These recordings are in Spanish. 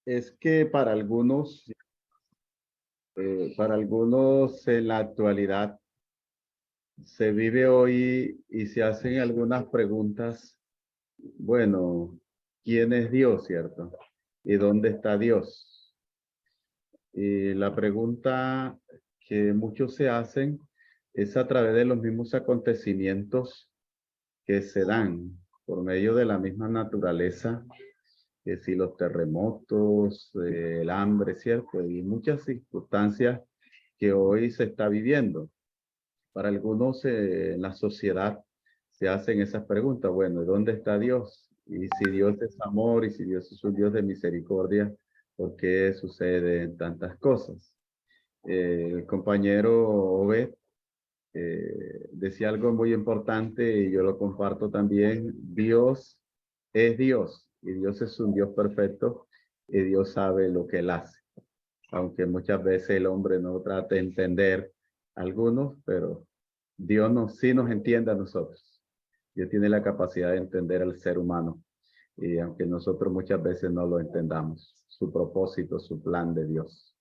es que para algunos en la actualidad se vive hoy y se hacen algunas preguntas. Bueno, ¿quién es Dios, cierto? ¿Y dónde está Dios? Y la pregunta que muchos se hacen es a través de los mismos acontecimientos que se dan por medio de la misma naturaleza, que si los terremotos, el hambre, ¿cierto? Y muchas circunstancias que hoy se está viviendo. Para algunos en la sociedad se hacen esas preguntas. Bueno, ¿dónde está Dios? Y si Dios es amor y si Dios es un Dios de misericordia, ¿por qué suceden tantas cosas? El compañero Obed decía algo muy importante y yo lo comparto también. Dios es Dios y Dios es un Dios perfecto y Dios sabe lo que él hace. Aunque muchas veces el hombre no trata de entender algunos, pero Dios sí nos entiende a nosotros. Dios tiene la capacidad de entender al ser humano. Y aunque nosotros muchas veces no lo entendamos, su propósito, su plan de Dios.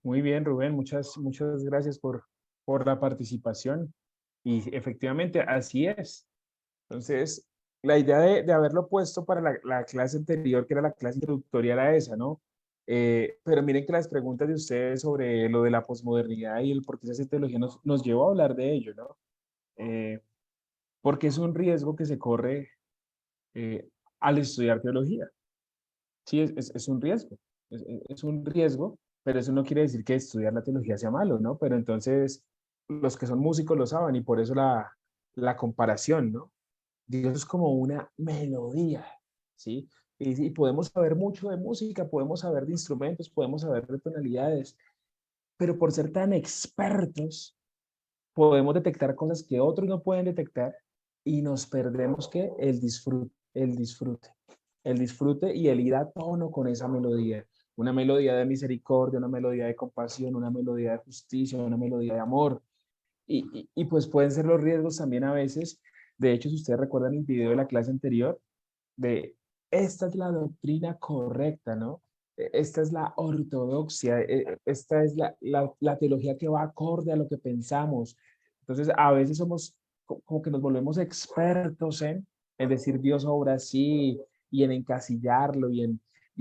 Muy bien, Rubén, muchas gracias por la participación. Y efectivamente, así es. Entonces, la idea de haberlo puesto para la clase anterior, que era la clase introductoria, era esa, ¿no? Pero miren que las preguntas de ustedes sobre lo de la posmodernidad y el por qué se hace teología nos llevó a hablar de ello, ¿no? Eh, Porque es un riesgo que se corre al estudiar teología. Sí, es un riesgo. Es un riesgo, pero eso no quiere decir que estudiar la teología sea malo, ¿no? Pero entonces los que son músicos lo saben y por eso la comparación, ¿no? Dios es como una melodía, ¿sí? Y podemos saber mucho de música, podemos saber de instrumentos, podemos saber de tonalidades, pero por ser tan expertos, podemos detectar cosas que otros no pueden detectar y nos perdemos que el disfrute y el ir a tono con esa melodía. Una melodía de misericordia, una melodía de compasión, una melodía de justicia, una melodía de amor. Y pues pueden ser los riesgos también a veces. De hecho, si ustedes recuerdan el video de la clase anterior, de esta es la doctrina correcta, ¿no? Esta es la ortodoxia, esta es la teología que va acorde a lo que pensamos. Entonces, a veces somos como que nos volvemos expertos en decir Dios obra así y en encasillarlo y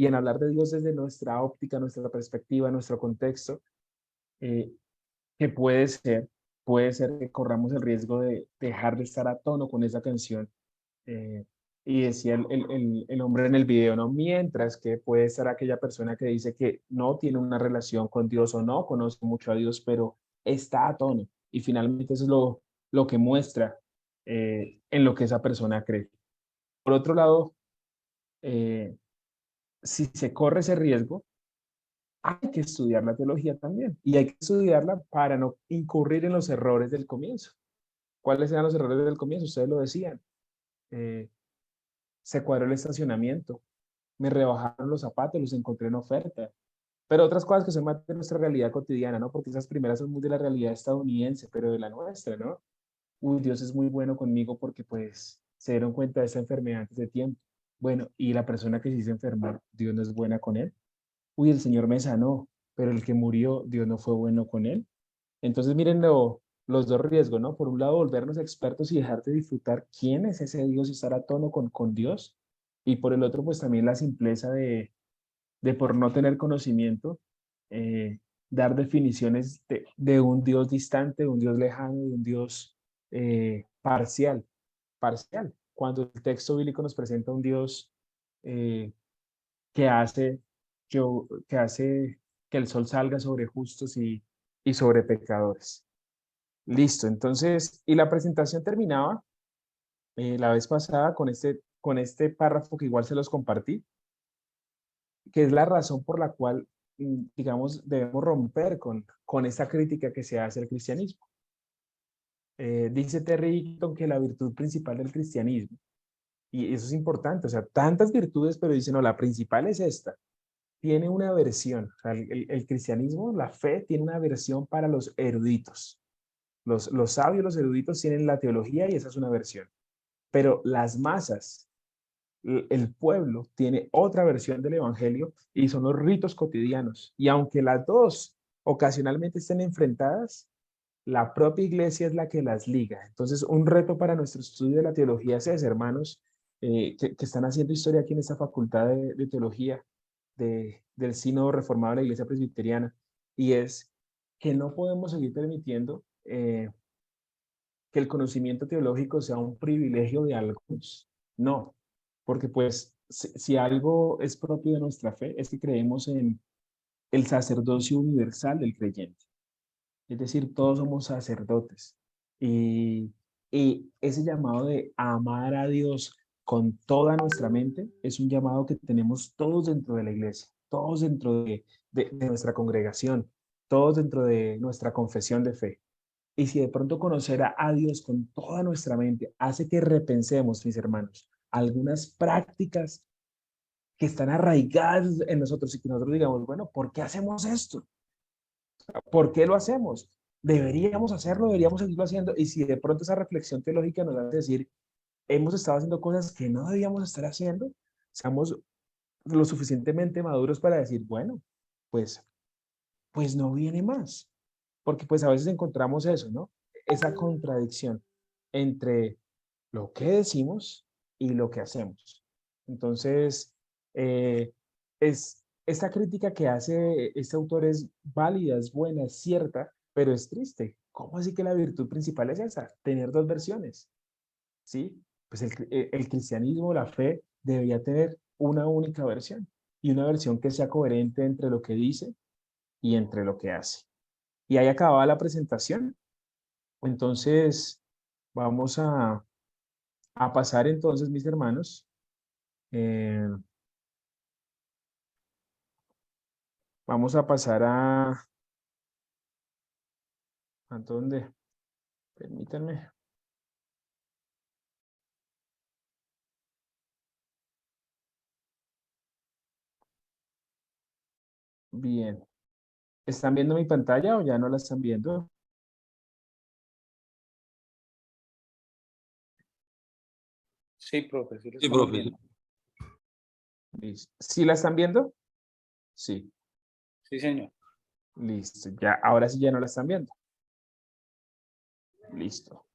en hablar de Dios desde nuestra óptica, nuestra perspectiva, nuestro contexto, eh, que puede ser que corramos el riesgo de dejar de estar a tono con esa canción. eh, y decía el hombre en el video, ¿no? Mientras que puede estar aquella persona que dice que no tiene una relación con Dios o no conoce mucho a Dios, pero está a tono. Y finalmente eso es lo que muestra en lo que esa persona cree. Por otro lado, eh, si se corre ese riesgo, hay que estudiar la teología también. Y hay que estudiarla para no incurrir en los errores del comienzo. ¿Cuáles eran los errores del comienzo? Ustedes lo decían. Eh, Se cuadró el estacionamiento, me rebajaron los zapatos, los encontré en oferta. Pero otras cosas que son más de nuestra realidad cotidiana, ¿no? Porque esas primeras son muy de la realidad estadounidense, pero de la nuestra, ¿no? Uy, Dios es muy bueno conmigo porque pues se dieron cuenta de esa enfermedad antes de tiempo. Bueno, y la persona que sí se enfermó, Dios no es buena con él. Uy, el Señor me sanó, pero el que murió, Dios no fue bueno con él. Entonces, miren los dos riesgos, ¿no? Por un lado, volvernos expertos y dejar de disfrutar quién es ese Dios y estar a tono con Dios. Y por el otro, pues también la simpleza de por no tener conocimiento, eh, dar definiciones de un Dios distante, de un Dios lejano, de un Dios parcial. Cuando el texto bíblico nos presenta un Dios eh, que hace, que hace que el sol salga sobre justos y sobre pecadores. Listo, entonces, y la presentación terminaba la vez pasada con este párrafo que igual se los compartí, que es la razón por la cual, digamos, debemos romper con esta crítica que se hace al cristianismo. Dice Terry Eaton que la virtud principal del cristianismo, y eso es importante, o sea, tantas virtudes, pero dice, no, la principal es esta, tiene una versión, o sea, el cristianismo, la fe, tiene una versión para los eruditos. Los sabios, los eruditos tienen la teología y esa es una versión. Pero las masas, el pueblo tiene otra versión del evangelio y son los ritos cotidianos. Y aunque las dos ocasionalmente estén enfrentadas, la propia iglesia es la que las liga. Entonces, un reto para nuestro estudio de la teología es ese, hermanos, que están haciendo historia aquí en esta facultad de teología del Sínodo Reformado de la Iglesia Presbiteriana, y es que no podemos seguir permitiendo que el conocimiento teológico sea un privilegio de algunos. No, porque pues si algo es propio de nuestra fe es que creemos en el sacerdocio universal del creyente. Es decir, todos somos sacerdotes. Y, y ese llamado de amar a Dios con toda nuestra mente es un llamado que tenemos todos dentro de la iglesia, todos dentro de nuestra congregación, todos dentro de nuestra confesión de fe. Y si de pronto conocer a Dios con toda nuestra mente hace que repensemos, mis hermanos, algunas prácticas que están arraigadas en nosotros y que nosotros digamos, bueno, ¿por qué hacemos esto? ¿Por qué lo hacemos? Deberíamos hacerlo, deberíamos seguirlo haciendo. Y si de pronto esa reflexión teológica nos hace decir, hemos estado haciendo cosas que no debíamos estar haciendo, seamos lo suficientemente maduros para decir, bueno, pues, pues no viene más. Porque pues a veces encontramos eso, ¿no? Esa contradicción entre lo que decimos y lo que hacemos. Entonces, esta crítica que hace este autor es válida, es buena, es cierta, pero es triste. ¿Cómo así que la virtud principal es esa? Tener dos versiones, ¿sí? Pues el cristianismo, la fe, debería tener una única versión y una versión que sea coherente entre lo que dice y entre lo que hace. Y ahí acababa la presentación. Entonces, vamos a pasar entonces, mis hermanos. eh, Vamos a pasar ¿a dónde? Permítanme. Bien. ¿Están viendo mi pantalla o ya no la están viendo? Sí, profe, sí lo Sí, estamos profe. viendo. Listo. ¿Sí la están viendo? Sí. Sí, señor. Listo. Ya, ahora sí ya no la están viendo. Listo.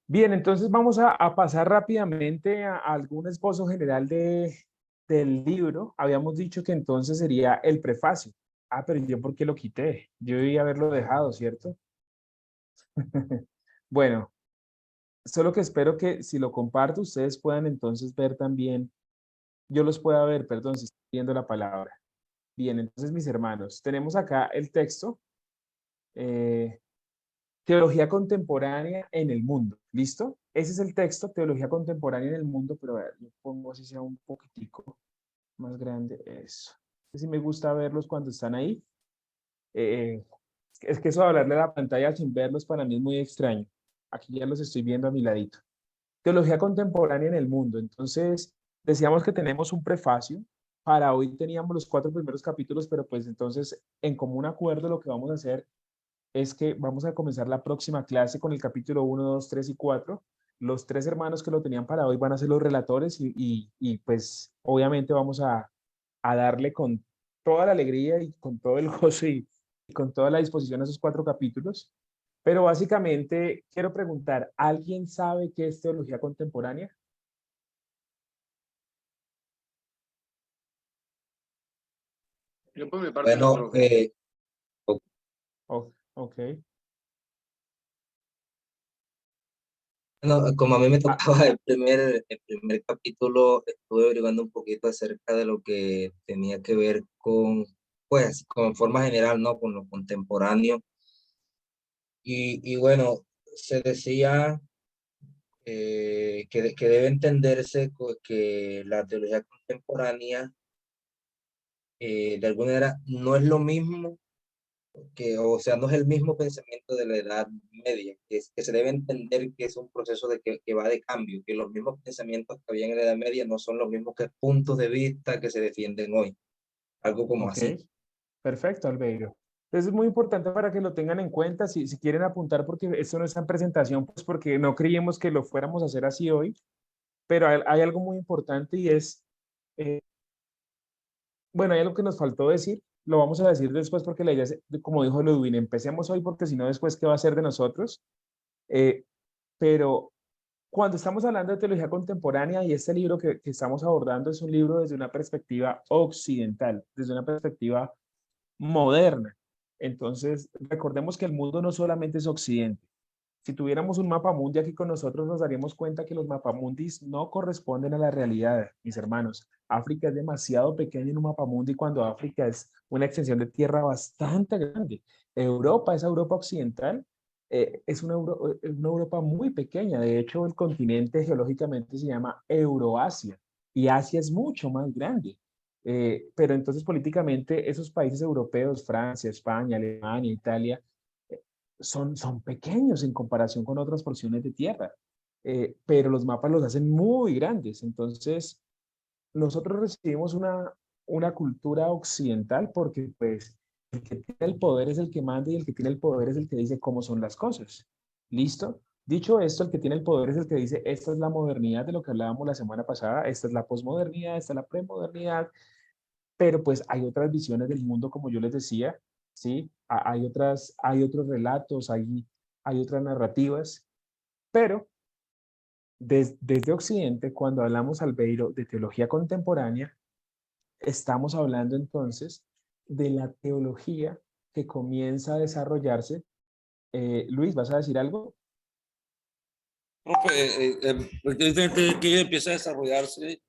Bien, entonces vamos a pasar rápidamente a algún esbozo general del libro. Habíamos dicho que entonces sería el prefacio. Ah, pero yo ¿por qué lo quité? Yo debía haberlo dejado, ¿cierto? Bueno, solo que espero que si lo comparto ustedes puedan entonces ver también, yo los pueda ver, perdón, si estoy viendo la palabra. Bien, entonces mis hermanos, tenemos acá el texto, eh, Teología Contemporánea en el Mundo. ¿Listo? Ese es el texto, Teología Contemporánea en el Mundo, pero a ver, yo pongo así sea un poquitico más grande, eso. Sí me gusta verlos cuando están ahí. Eh, es que eso de hablarle a la pantalla sin verlos para mí es muy extraño. Aquí ya los estoy viendo a mi ladito. Teología Contemporánea en el Mundo. Entonces, decíamos que tenemos un prefacio. Para hoy teníamos los 4 primeros capítulos, pero pues entonces, en común acuerdo, lo que vamos a hacer es que vamos a comenzar la próxima clase con el capítulo 1, 2, 3 y 4. Los 3 hermanos que lo tenían para hoy van a ser los relatores y pues obviamente vamos a darle con toda la alegría y con todo el gozo y con toda la disposición a esos 4 capítulos. Pero básicamente quiero preguntar, ¿alguien sabe qué es teología contemporánea? Yo por mi parte no, Bueno, profe. Oh, ok. bueno, como a mí me Ah, tocaba el primer capítulo, estuve averiguando un poquito acerca de lo que tenía que ver con, pues, con forma general, ¿no? Con lo contemporáneo. Y bueno, se decía que debe entenderse que la teología contemporánea, de alguna manera, no es lo mismo o sea, no es el mismo pensamiento de la Edad Media, que se debe entender que es un proceso que va de cambio, que los mismos pensamientos que había en la Edad Media no son los mismos que puntos de vista que se defienden hoy, algo como ok. así. Perfecto, Albeiro. Entonces es muy importante para que lo tengan en cuenta si quieren apuntar, porque esto no está en presentación, pues porque no creíamos que lo fuéramos a hacer así hoy. Pero hay algo muy importante y es, eh, bueno, hay algo que nos faltó decir, lo vamos a decir después porque la idea es, como dijo Ludwig, empecemos hoy porque si no después, ¿qué va a ser de nosotros? Eh, pero cuando estamos hablando de teología contemporánea y este libro que estamos abordando es un libro desde una perspectiva occidental, desde una perspectiva moderna. Entonces, recordemos que el mundo no solamente es occidente. Si tuviéramos un mapa mundi aquí con nosotros, nos daríamos cuenta que los mapamundis no corresponden a la realidad, mis hermanos. África es demasiado pequeño en un mapamundi cuando África es una extensión de tierra bastante grande. Europa, esa Europa occidental, una Europa muy pequeña. De hecho, el continente geológicamente se llama Euroasia y Asia es mucho más grande. Pero entonces políticamente esos países europeos, Francia, España, Alemania, Italia, son pequeños en comparación con otras porciones de tierra, pero los mapas los hacen muy grandes. Entonces, nosotros recibimos una cultura occidental porque pues el que tiene el poder es el que manda y el que tiene el poder es el que dice cómo son las cosas. ¿Listo? Dicho esto, el que tiene el poder es el que dice, esta es la modernidad de lo que hablábamos la semana pasada, esta es la posmodernidad, esta es la premodernidad, pero pues hay otras visiones del mundo, como yo les decía, ¿sí? Hay otros relatos, hay otras narrativas, pero desde Occidente, cuando hablamos, Albeiro, de teología contemporánea, estamos hablando entonces de la teología que comienza a desarrollarse. Luis, ¿vas a decir algo? Profe, evidentemente que empieza a desarrollarse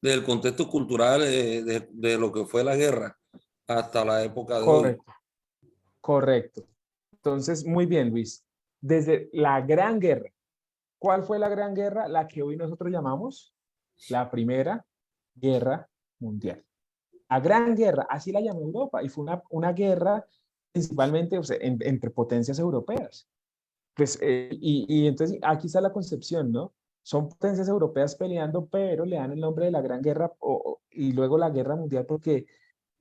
del contexto cultural de lo que fue la guerra hasta la época de hoy. Correcto, correcto. Entonces, muy bien, Luis. Desde la Gran Guerra. ¿Cuál fue la Gran Guerra? La que hoy nosotros llamamos la Primera Guerra Mundial. La Gran Guerra, así la llamó Europa, y fue una guerra principalmente, o sea, entre potencias europeas. Pues, y entonces aquí está la concepción, ¿no? Son potencias europeas peleando, pero le dan el nombre de la Gran Guerra y luego la Guerra Mundial porque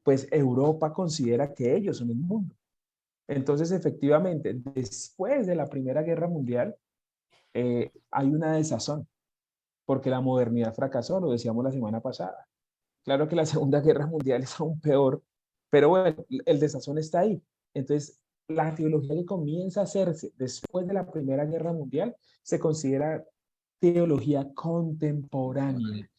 pues Europa considera que ellos son el mundo. Entonces, efectivamente, después de la Primera Guerra Mundial, hay una desazón, porque la modernidad fracasó, lo decíamos la semana pasada. Claro que la Segunda Guerra Mundial es aún peor, pero bueno, el desazón está ahí. Entonces, la teología que comienza a hacerse después de la Primera Guerra Mundial se considera teología contemporánea.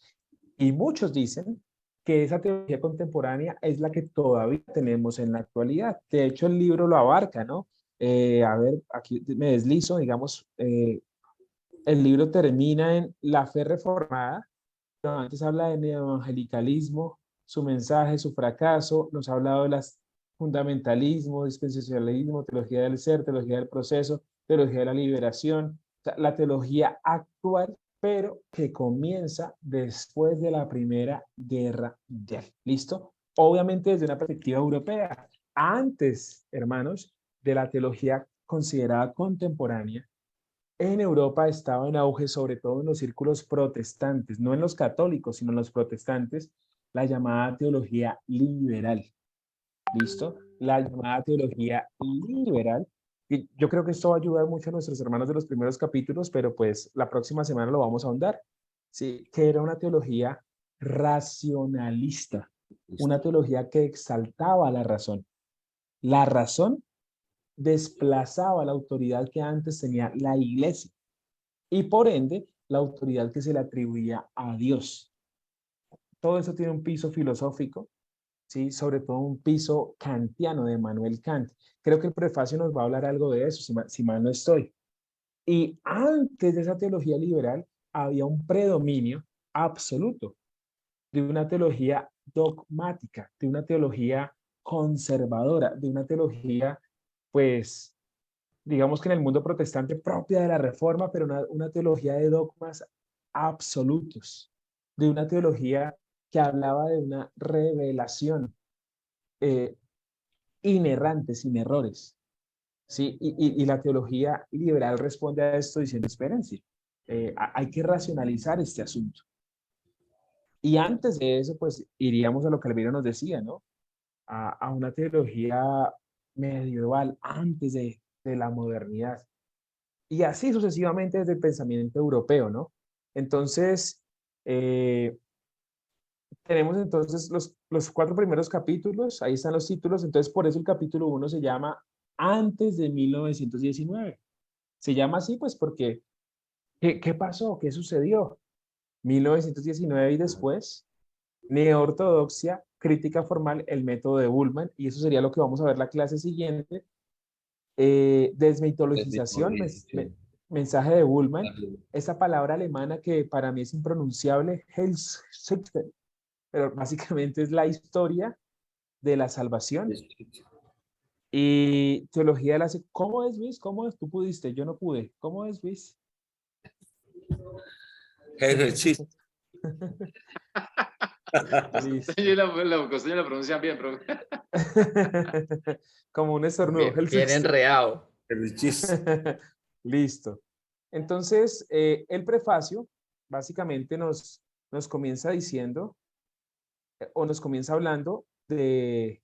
Y muchos dicen que esa teología contemporánea es la que todavía tenemos en la actualidad. De hecho, el libro lo abarca, ¿no? A ver, aquí me deslizo, digamos, el libro termina en la fe reformada, pero antes habla de neoevangelicalismo, su mensaje, su fracaso, nos ha hablado de las fundamentalismo, dispensacionalismo, teología del ser, teología del proceso, teología de la liberación, o sea, la teología actual, pero que comienza después de la Primera Guerra Mundial. ¿Listo? Obviamente desde una perspectiva europea. Antes, hermanos, de la teología considerada contemporánea, en Europa estaba en auge, sobre todo en los círculos protestantes, no en los católicos, sino en los protestantes, la llamada teología liberal. ¿Listo? La llamada teología liberal. Y yo creo que esto va a ayudar mucho a nuestros hermanos de los primeros capítulos, pero pues la próxima semana lo vamos a ahondar. ¿Sí? Que era una teología racionalista, una teología que exaltaba la razón. La razón desplazaba la autoridad que antes tenía la iglesia y por ende la autoridad que se le atribuía a Dios. Todo eso tiene un piso filosófico, ¿sí? Sobre todo un piso kantiano de Immanuel Kant. Creo que el prefacio nos va a hablar algo de eso, si mal no estoy. Y antes de esa teología liberal había un predominio absoluto de una teología dogmática, de una teología conservadora, de una teología, pues, digamos que en el mundo protestante propia de la Reforma, pero una teología de dogmas absolutos, de una teología que hablaba de una revelación eh, inerrante, sin errores. ¿Sí? Y la teología liberal responde a esto diciendo, espérense, hay que racionalizar este asunto. Y antes de eso, pues iríamos a lo que Alviro nos decía, ¿no? A una teología medieval antes de la modernidad. Y así sucesivamente desde el pensamiento europeo, ¿no? Entonces, Tenemos entonces los 4 primeros capítulos, ahí están los títulos, entonces por eso el capítulo 1 se llama Antes de 1919. Se llama así pues porque, ¿qué pasó? ¿Qué sucedió? 1919 y después, neoortodoxia, crítica formal, el método de Bullmann, y eso sería lo que vamos a ver la clase siguiente. Desmitologización, mensaje de Bullmann, esa palabra alemana que para mí es impronunciable, Heilsgeschichte, pero básicamente es la historia de la salvación. Y teología de la... ¿Cómo es, Luis? ¿Cómo es? Tú pudiste, yo no pude. ¿Cómo es, Luis? Ejercicio. Listo. La la pronuncian bien, profe. Como un estornudo. Bien enredado. Listo. Entonces, el prefacio básicamente nos comienza diciendo, o nos comienza hablando del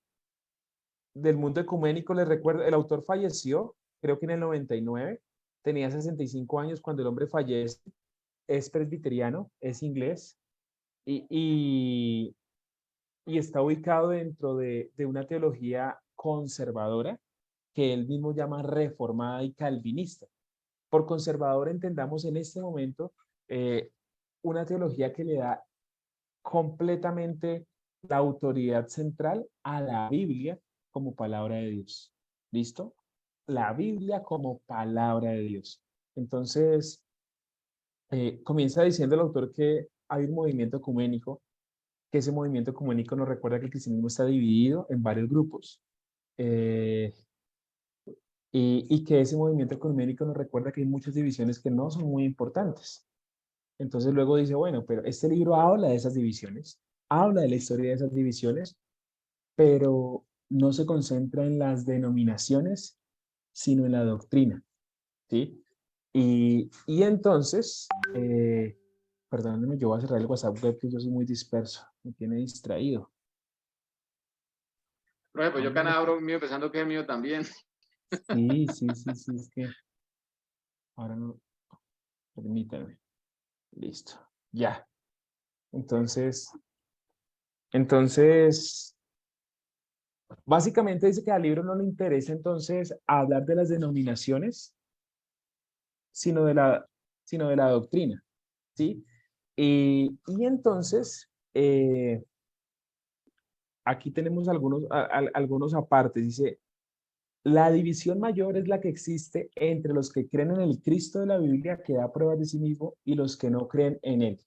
mundo ecuménico. Les recuerdo, el autor falleció, creo que en el 99, tenía 65 años cuando el hombre fallece, es presbiteriano, es inglés, y está ubicado dentro de una teología conservadora que él mismo llama reformada y calvinista. Por conservador entendamos en este momento una teología que le da completamente la autoridad central a la Biblia como palabra de Dios. ¿Listo? La Biblia como palabra de Dios. Entonces, comienza diciendo el autor que hay un movimiento ecuménico, que ese movimiento ecuménico nos recuerda que el cristianismo está dividido en varios grupos. Y que ese movimiento ecuménico nos recuerda que hay muchas divisiones que no son muy importantes. Entonces luego dice, bueno, pero este libro habla de esas divisiones, habla de la historia de esas divisiones, pero no se concentra en las denominaciones, sino en la doctrina, ¿sí? Y entonces, perdónenme, yo voy a cerrar el WhatsApp web que yo soy muy disperso, me tiene distraído. Profe, pues yo acá abro mío pensando que es mío también. Sí, es que ahora no, permítanme. Listo, ya. Entonces, básicamente dice que al libro no le interesa entonces hablar de las denominaciones, sino de la doctrina, ¿sí? Y entonces, aquí tenemos algunos apartes. Dice, la división mayor es la que existe entre los que creen en el Cristo de la Biblia, que da pruebas de sí mismo, y los que no creen en él.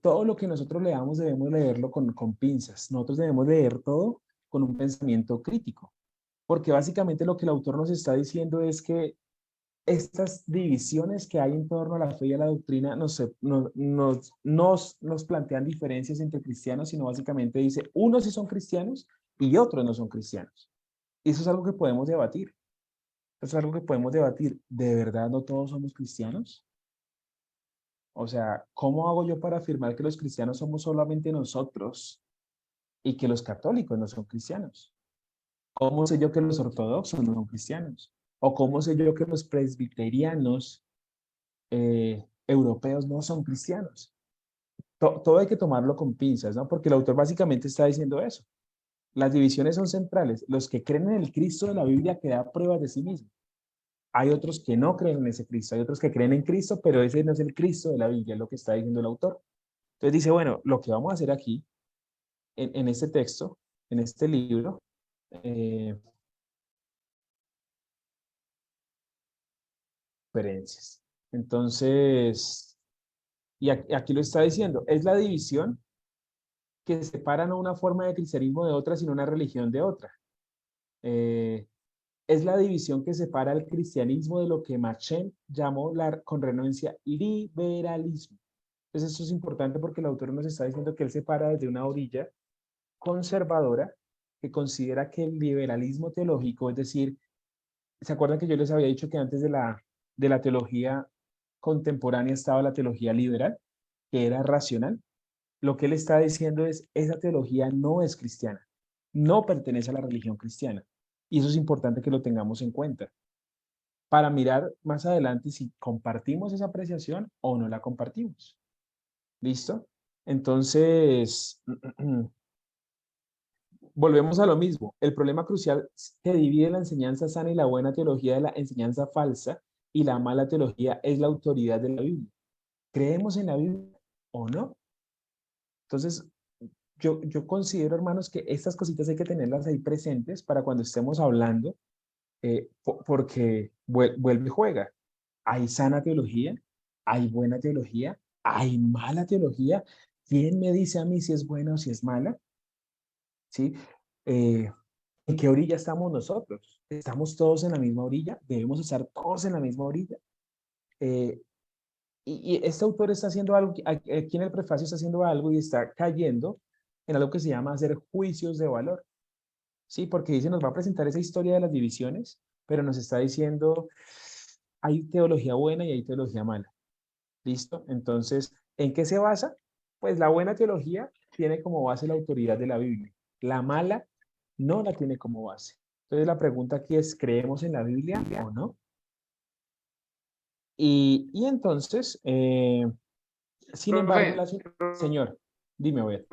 Todo lo que nosotros leamos debemos leerlo con pinzas. Nosotros debemos leer todo con un pensamiento crítico, porque básicamente lo que el autor nos está diciendo es que estas divisiones que hay en torno a la fe y a la doctrina nos plantean diferencias entre cristianos, sino básicamente dice, unos sí son cristianos y otros no son cristianos. Y eso es algo que podemos debatir. Eso es algo que podemos debatir. ¿De verdad no todos somos cristianos? O sea, ¿cómo hago yo para afirmar que los cristianos somos solamente nosotros y que los católicos no son cristianos? ¿Cómo sé yo que los ortodoxos no son cristianos? ¿O cómo sé yo que los presbiterianos europeos no son cristianos? Todo hay que tomarlo con pinzas, ¿no? Porque el autor básicamente está diciendo eso. Las divisiones son centrales. Los que creen en el Cristo de la Biblia que da pruebas de sí mismo. Hay otros que no creen en ese Cristo, hay otros que creen en Cristo, pero ese no es el Cristo de la Biblia, es lo que está diciendo el autor. Entonces dice, bueno, lo que vamos a hacer aquí, en este texto, en este libro, diferencias. Entonces, y aquí lo está diciendo, es la división que separa no una forma de cristianismo de otra, sino una religión de otra. Es la división que separa el cristianismo de lo que Machen llamó con renuencia liberalismo. Entonces esto es importante porque el autor nos está diciendo que él separa desde una orilla conservadora que considera que el liberalismo teológico, es decir, ¿se acuerdan que yo les había dicho que antes de la teología contemporánea estaba la teología liberal, que era racional? Lo que él está diciendo es, esa teología no es cristiana, no pertenece a la religión cristiana. Y eso es importante que lo tengamos en cuenta para mirar más adelante si compartimos esa apreciación o no la compartimos. ¿Listo? Entonces, volvemos a lo mismo. El problema crucial que divide la enseñanza sana y la buena teología de la enseñanza falsa y la mala teología es la autoridad de la Biblia. ¿Creemos en la Biblia o no? Entonces, yo considero, hermanos, que estas cositas hay que tenerlas ahí presentes para cuando estemos hablando, porque vuelve y juega. Hay sana teología, hay buena teología, hay mala teología. ¿Quién me dice a mí si es buena o si es mala? ¿Sí? ¿En qué orilla estamos nosotros? ¿Estamos todos en la misma orilla? ¿Debemos estar todos en la misma orilla? Eh, y este autor está haciendo algo, aquí en el prefacio está haciendo algo y está cayendo en algo que se llama hacer juicios de valor. Sí, porque dice, nos va a presentar esa historia de las divisiones, pero nos está diciendo, hay teología buena y hay teología mala. ¿Listo? Entonces, ¿en qué se basa? Pues la buena teología tiene como base la autoridad de la Biblia. La mala no la tiene como base. Entonces, la pregunta aquí es, ¿creemos en la Biblia o no? Y entonces, sin embargo, Profe, señor, dime, a ver.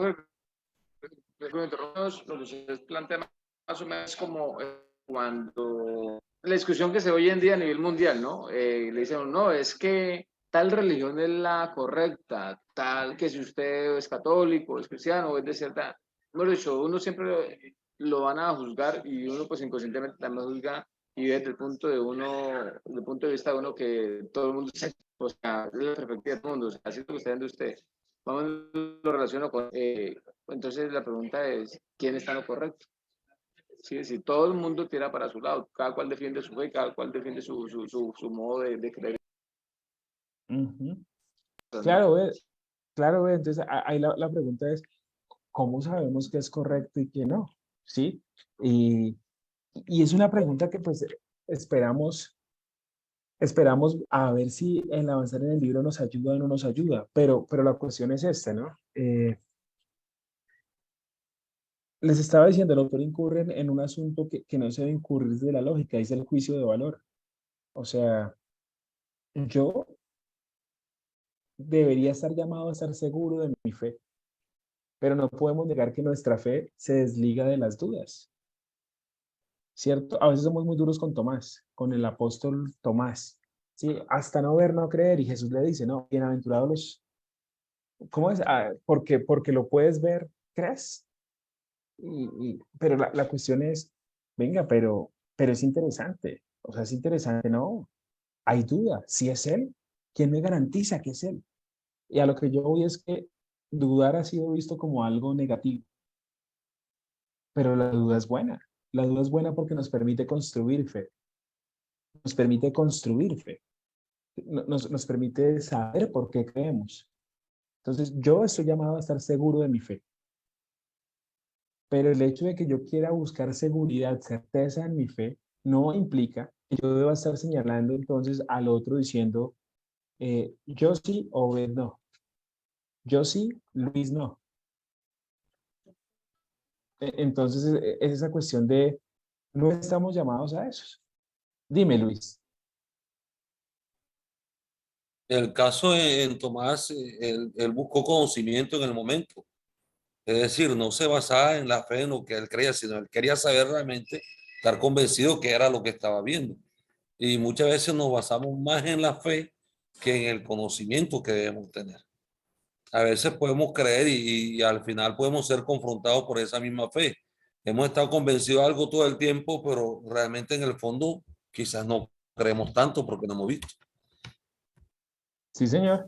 lo que ustedes plantean más o menos como cuando la discusión que se oye hoy en día a nivel mundial, ¿no? Le dicen, no, es que tal religión es la correcta, tal que si usted es católico, es cristiano, o es de cierta... Mejor dicho, uno siempre lo van a juzgar y uno pues inconscientemente también juzga y ve desde el punto de uno, desde el punto de vista de uno que todo el mundo es, o sea, es la perspectiva de todo el mundo, o sea, así es lo que está viendo usted. Vamos, lo relaciono con... entonces la pregunta es, ¿quién está en lo correcto? Sí, si todo el mundo tira para su lado, cada cual defiende su fe, cada cual defiende su modo de creer, Ujú. ¿no? Claro, entonces ahí la pregunta es, ¿cómo sabemos qué es correcto y qué no? ¿Sí? Y, y es una pregunta que pues esperamos, esperamos a ver si el avanzar en el libro nos ayuda o no nos ayuda, pero la cuestión es esta, ¿no? Les estaba diciendo, el autor incurre en un asunto que no se debe incurrir desde la lógica, es el juicio de valor. O sea, yo debería estar llamado a estar seguro de mi fe, pero no podemos negar que nuestra fe se desliga de las dudas, ¿cierto? A veces somos muy duros con Tomás, con el apóstol Tomás, ¿sí? Hasta no ver, no creer, y Jesús le dice, no, bienaventurados los, ¿cómo es? Porque lo puedes ver, ¿crees? Pero la cuestión es, venga, pero es interesante, o sea, es interesante, ¿no? Hay duda, si es Él, ¿quién me garantiza que es Él? Y a lo que yo voy es que dudar ha sido visto como algo negativo, pero la duda es buena. La duda es buena porque nos permite construir fe, nos permite construir fe, nos permite saber por qué creemos. Entonces, yo estoy llamado a estar seguro de mi fe, pero el hecho de que yo quiera buscar seguridad, certeza en mi fe, no implica que yo deba estar señalando entonces al otro diciendo, yo sí, Obed no, yo sí, Luis no. Entonces, es esa cuestión de, no estamos llamados a eso. Dime, Luis. En el caso en Tomás, él buscó conocimiento en el momento. Es decir, no se basaba en la fe en lo que él creía, sino él quería saber realmente, estar convencido que era lo que estaba viendo. Y muchas veces nos basamos más en la fe que en el conocimiento que debemos tener. A veces podemos creer y al final podemos ser confrontados por esa misma fe. Hemos estado convencidos de algo todo el tiempo, pero realmente en el fondo quizás no creemos tanto porque no hemos visto. Sí, señor,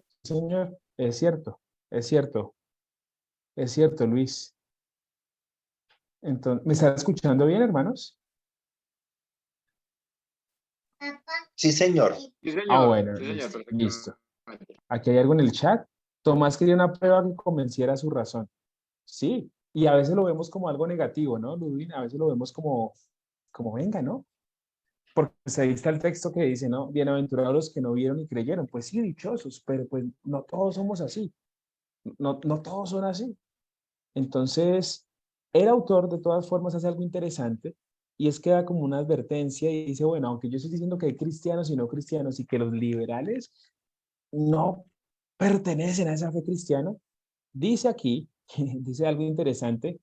es cierto, es cierto, es cierto, Luis. Entonces, ¿me están escuchando bien, hermanos? Sí, señor. Sí, Bueno, sí, señor, listo, listo. perfectamente. Aquí hay algo en el chat. Tomás quería una prueba que convenciera su razón. Sí, y a veces lo vemos como algo negativo, ¿no, Ludwig? A veces lo vemos como venga, ¿no? Porque pues, ahí está el texto que dice, ¿no? Bienaventurados los que no vieron y creyeron. Pues sí, dichosos, pero pues no todos somos así. No todos son así. Entonces, el autor de todas formas hace algo interesante y es que da como una advertencia y dice, bueno, aunque yo estoy diciendo que hay cristianos y no cristianos y que los liberales no pertenecen a esa fe cristiana. Dice aquí, dice algo interesante.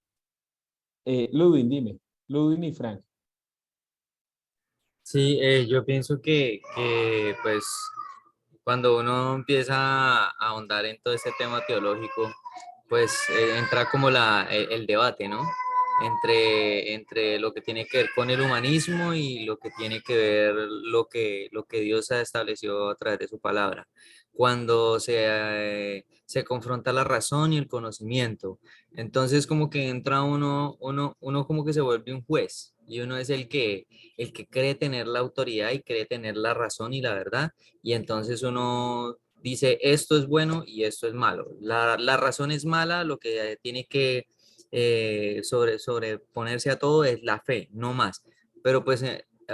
Ludwig, dime, Ludwig y Frank. Sí, yo pienso pues cuando uno empieza a ahondar en todo este tema teológico, pues entra como el debate, ¿no? Entre lo que tiene que ver con el humanismo y lo que tiene que ver lo que Dios ha establecido a través de su palabra. Cuando se confronta la razón y el conocimiento, entonces como que entra uno como que se vuelve un juez y uno es el que cree tener la autoridad y cree tener la razón y la verdad, y entonces uno dice esto es bueno y esto es malo. La razón es mala, lo que tiene que sobreponerse a todo es la fe, no más. Pero pues,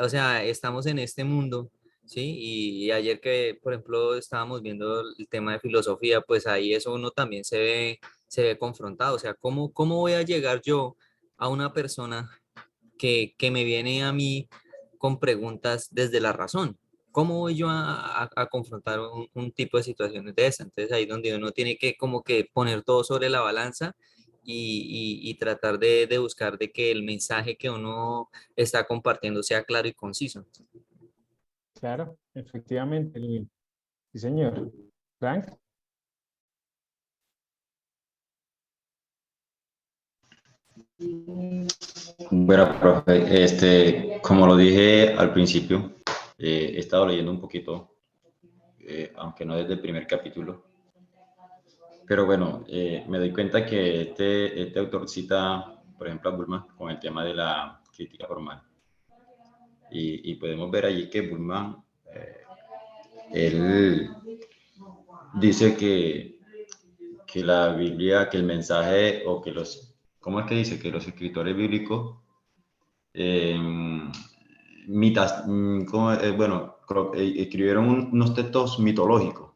o sea, estamos en este mundo, ¿sí? Y ayer que, por ejemplo, estábamos viendo el tema de filosofía, pues ahí eso uno también se ve confrontado. O sea, ¿cómo voy a llegar yo a una persona que me viene a mí con preguntas desde la razón? ¿Cómo voy yo a confrontar un tipo de situaciones de esa? Entonces ahí donde uno tiene que como que poner todo sobre la balanza y tratar de buscar de que el mensaje que uno está compartiendo sea claro y conciso. Claro, efectivamente, Ludwig. Sí, señor. Frank. Bueno, profe, como lo dije al principio, he estado leyendo un poquito, aunque no desde el primer capítulo, pero bueno, me doy cuenta que este autor cita, por ejemplo, a Bullman con el tema de la crítica formal. Y podemos ver allí que Bullman, él dice que la Biblia, que el mensaje, o que ¿cómo es que dice? Que los escritores bíblicos eh, bueno, escribieron unos textos mitológicos,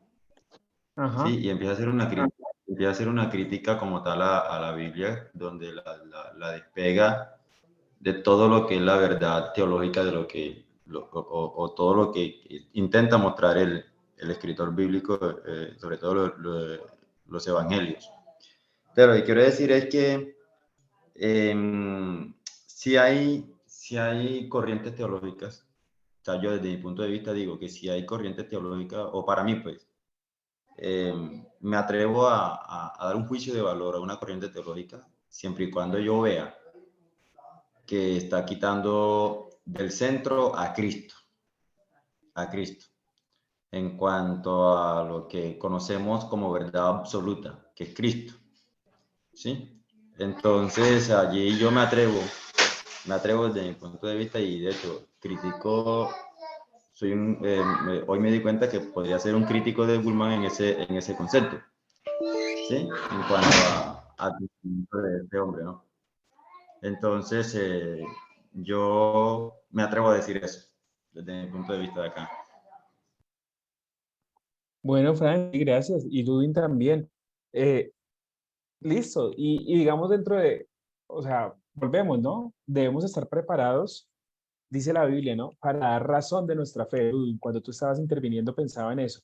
Ajá. ¿sí? Y empieza a hacer una crítica como tal a la Biblia, donde la despega de todo lo que es la verdad teológica de o todo lo que intenta mostrar el escritor bíblico, sobre todo los evangelios. Pero lo que quiero decir es que si hay corrientes teológicas, o sea, yo desde mi punto de vista digo que si hay corrientes teológicas, o para mí pues, me atrevo a dar un juicio de valor a una corriente teológica, siempre y cuando yo vea que está quitando del centro a Cristo, en cuanto a lo que conocemos como verdad absoluta, que es Cristo, ¿sí? Entonces allí yo me atrevo desde mi punto de vista, y de hecho critico, hoy me di cuenta que podría ser un crítico de Bullman en ese concepto, ¿sí? En cuanto a de este hombre, ¿no? Entonces, yo me atrevo a decir eso, desde mi punto de vista de acá. Bueno, Frank, gracias. Y Ludwig también. Eh, Listo. Y digamos dentro de, o sea, volvemos, ¿no? Debemos estar preparados, dice la Biblia, ¿no? Para dar razón de nuestra fe. Ludwig, cuando tú estabas interviniendo pensaba en eso.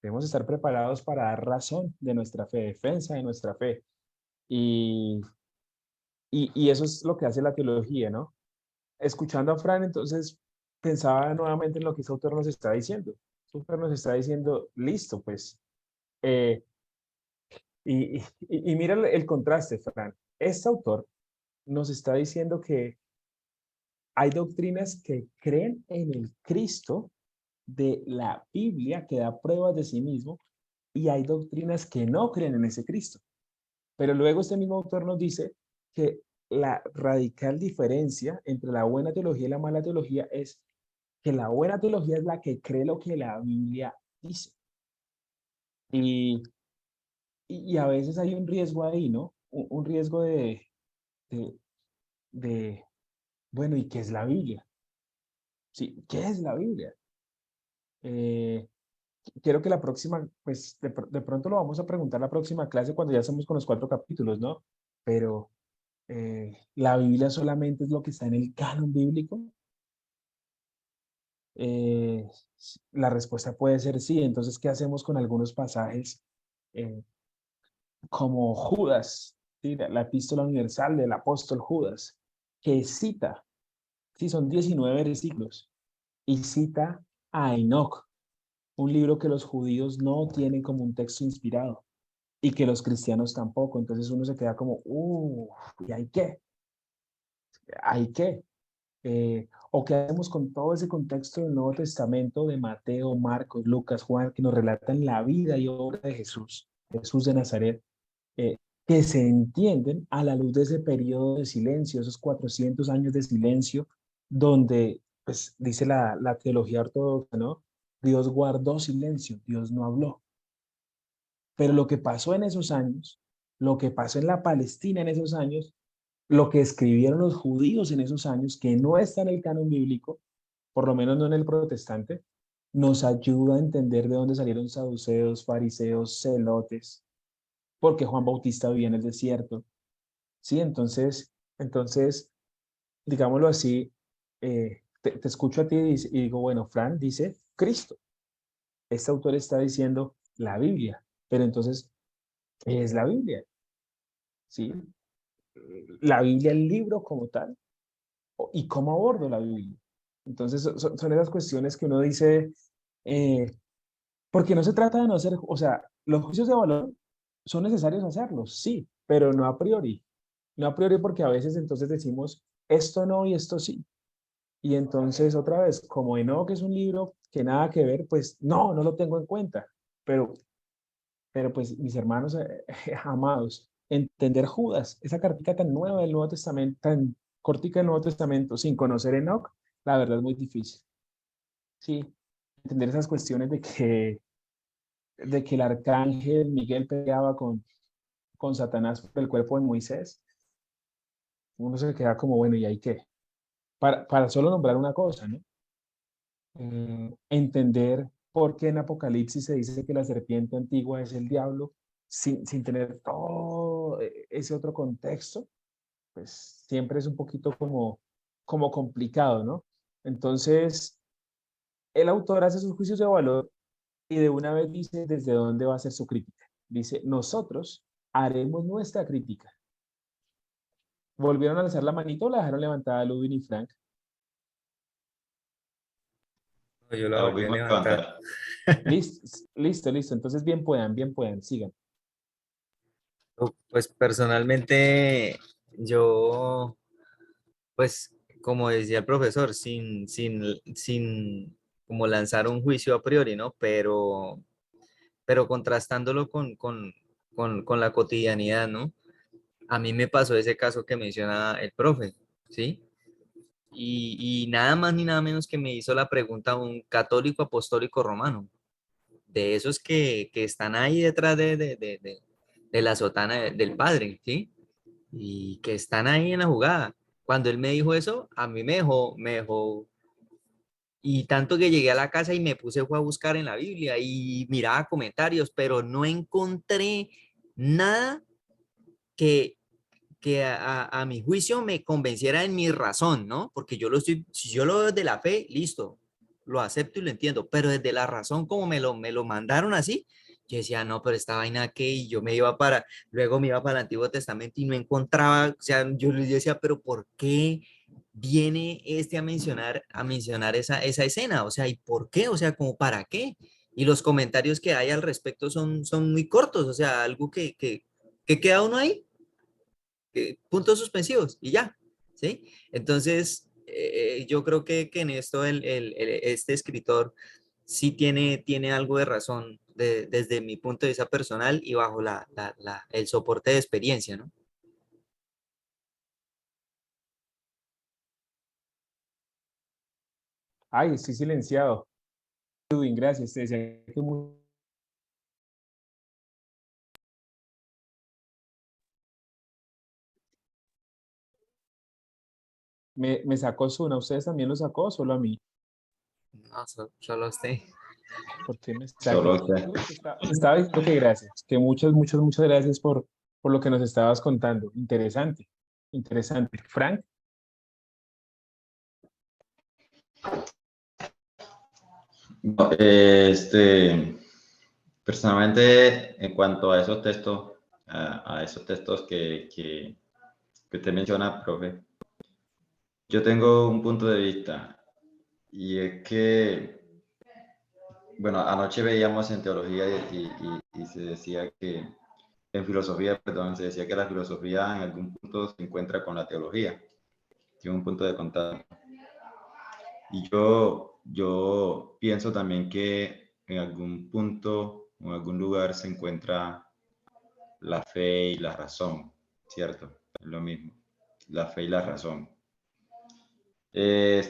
Debemos estar preparados para dar razón de nuestra fe, defensa de nuestra fe. Y, y eso es lo que hace la teología, ¿no? Escuchando a Fran, entonces pensaba nuevamente en lo que ese autor nos está diciendo. Ese autor nos está diciendo, listo, pues. eh, y mira el contraste, Fran. Este autor nos está diciendo que hay doctrinas que creen en el Cristo de la Biblia, que da pruebas de sí mismo, y hay doctrinas que no creen en ese Cristo. Pero luego este mismo autor nos dice que la radical diferencia entre la buena teología y la mala teología es que la buena teología es la que cree lo que la Biblia dice. Y, y a veces hay un riesgo ahí, ¿no? Un riesgo de, de, bueno, ¿y qué es la Biblia? Sí, ¿qué es la Biblia? Eh, Quiero que la próxima, pues de pronto lo vamos a preguntar la próxima clase cuando ya estemos con los 4 capítulos, ¿no? Pero ¿la Biblia solamente es lo que está en el canon bíblico? La respuesta puede ser sí. Entonces, ¿qué hacemos con algunos pasajes como Judas, ¿sí? La epístola universal del apóstol Judas, que cita, sí, son 19 versículos, y cita a Enoc, un libro que los judíos no tienen como un texto inspirado y que los cristianos tampoco. Entonces uno se queda como, ¿y hay qué? ¿Hay qué? ¿O qué hacemos con todo ese contexto del Nuevo Testamento de Mateo, Marcos, Lucas, Juan, que nos relatan la vida y obra de Jesús, Jesús de Nazaret, que se entienden a la luz de ese periodo de silencio, esos 400 años de silencio, donde, pues, dice la teología ortodoxa, ¿no? Dios guardó silencio, Dios no habló. Pero lo que pasó en esos años, lo que pasó en la Palestina en esos años, lo que escribieron los judíos en esos años, que no está en el canon bíblico, por lo menos no en el protestante, nos ayuda a entender de dónde salieron saduceos, fariseos, celotes, porque Juan Bautista vivía en el desierto. ¿Sí? Entonces, digámoslo así, te escucho a ti y digo, bueno, Fran dice Cristo. Este autor está diciendo la Biblia, pero entonces, ¿qué es la Biblia? ¿Sí? La Biblia, el libro como tal, y cómo abordo la Biblia. Entonces, son esas cuestiones que uno dice, porque no se trata de no hacer, o sea, los juicios de valor son necesarios hacerlos, sí, pero no a priori. No a priori porque a veces entonces decimos, esto no y esto sí. Y entonces otra vez, como Enoch es un libro que nada que ver, pues no lo tengo en cuenta. Pero, pero pues mis hermanos amados, entender Judas, esa cartica tan nueva del Nuevo Testamento, tan cortica del Nuevo Testamento, sin conocer Enoch, la verdad es muy difícil. Sí, entender esas cuestiones de que el arcángel Miguel peleaba con Satanás por el cuerpo de Moisés, uno se queda como, bueno, ¿y ahí qué? Para solo nombrar una cosa, ¿no? Entender por qué en Apocalipsis se dice que la serpiente antigua es el diablo, sin tener todo ese otro contexto, pues siempre es un poquito como complicado, ¿no? Entonces, el autor hace sus juicios de valor y de una vez dice desde dónde va a ser su crítica. Dice, nosotros haremos nuestra crítica. ¿Volvieron a alzar la manito o la dejaron levantada Ludwig y Frank? Yo la La volví a volvimos a levantar. levantar. Listo. Entonces, bien puedan, sigan. Pues personalmente, yo, pues como decía el profesor, sin como lanzar un juicio a priori, ¿no? Pero contrastándolo con la cotidianidad, ¿no? A mí me pasó ese caso que menciona el profe, ¿sí? Y nada más ni nada menos que me hizo la pregunta un católico apostólico romano, de esos que están ahí detrás de la sotana del padre, ¿sí? Y que están ahí en la jugada. Cuando él me dijo eso, a mí me dejó, y tanto que llegué a la casa y me puse fue a buscar en la Biblia y miraba comentarios, pero no encontré nada que, que a mi juicio me convenciera en mi razón, ¿no? Porque yo lo estoy, si yo lo veo desde la fe, listo, lo acepto y lo entiendo, pero desde la razón como me lo mandaron así, yo decía, no, pero esta vaina que, y yo luego me iba para el Antiguo Testamento y no encontraba, o sea, yo le decía, pero ¿por qué viene este a mencionar esa escena? O sea, ¿y por qué? O sea, ¿como para qué? Y los comentarios que hay al respecto son muy cortos, o sea, algo que queda uno ahí, puntos suspensivos y ya, ¿sí? Entonces, yo creo que en esto este escritor sí tiene algo de razón desde mi punto de vista personal y bajo el soporte de experiencia, ¿no? Ay, estoy silenciado. Ludwig, gracias. Te decía que me sacó Zuna. ¿Ustedes también lo sacó o solo a mí? No, solo usted. ¿Por qué me saca? Solo usted. Estaba diciendo que gracias, que muchas gracias por lo que nos estabas contando. Interesante, interesante. Frank, No, Personalmente, en cuanto a esos textos, a esos textos que usted menciona, profe, yo tengo un punto de vista y es que, bueno, anoche veíamos en teología y se decía que, en filosofía, perdón, se decía que la filosofía en algún punto se encuentra con la teología, tiene un punto de contacto. Y yo pienso también que en algún punto, en algún lugar se encuentra la fe y la razón, ¿cierto? Es lo mismo, la fe y la razón. Yo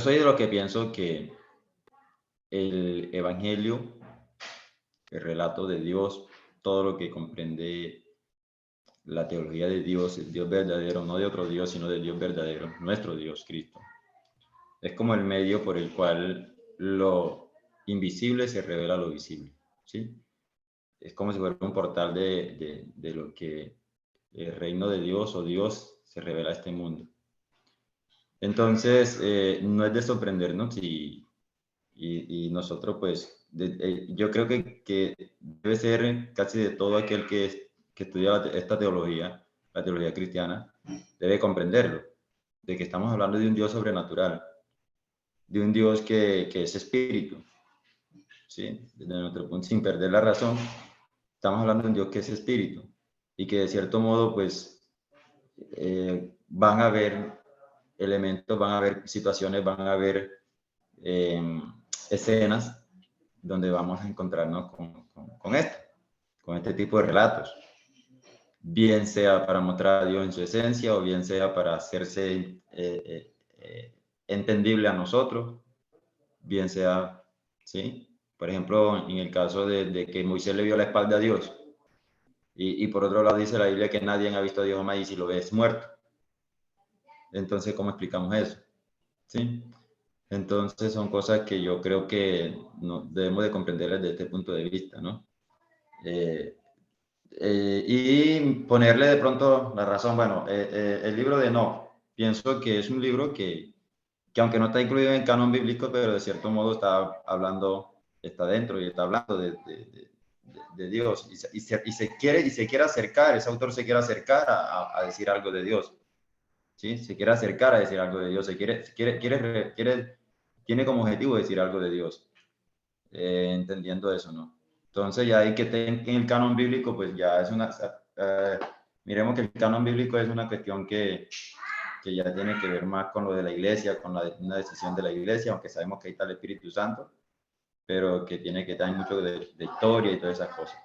soy de los que pienso que el Evangelio, el relato de Dios, todo lo que comprende la teología de Dios, el Dios verdadero, no de otro Dios, sino del Dios verdadero, nuestro Dios, Cristo. Es como el medio por el cual lo invisible se revela lo visible, ¿sí? Es como si fuera un portal de lo que el reino de Dios o Dios se revela a este mundo. Entonces, no es de sorprendernos y nosotros, pues, yo creo que debe ser casi de todo aquel que estudia esta teología, la teología cristiana, debe comprenderlo, de que estamos hablando de un Dios sobrenatural, de un Dios que es espíritu, ¿sí? Desde nuestro punto, sin perder la razón, estamos hablando de un Dios que es espíritu y que de cierto modo, pues, van a haber elementos, van a haber situaciones, van a haber escenas donde vamos a encontrarnos con este tipo de relatos. Bien sea para mostrar a Dios en su esencia o bien sea para hacerse entendible a nosotros, bien sea, ¿sí? Por ejemplo, en el caso de que Moisés le vio la espalda a Dios y por otro lado dice la Biblia que nadie ha visto a Dios jamás y si lo ve es muerto. Entonces, ¿cómo explicamos eso? ¿Sí? Entonces son cosas que yo creo que debemos de comprender desde este punto de vista, ¿no? Y ponerle de pronto la razón. Bueno, el libro de Enoch, pienso que es un libro que aunque no está incluido en el canon bíblico, pero de cierto modo está hablando, está dentro y está hablando de Dios y se quiere acercar, ese autor se quiere acercar a decir algo de Dios. ¿Sí? Se quiere acercar a decir algo de Dios, tiene como objetivo decir algo de Dios, entendiendo eso, ¿no? Entonces ya hay que tener en el canon bíblico, pues ya es miremos que el canon bíblico es una cuestión que ya tiene que ver más con lo de la iglesia, con una decisión de la iglesia, aunque sabemos que ahí está el Espíritu Santo, pero que tiene que tener mucho de historia y todas esas cosas.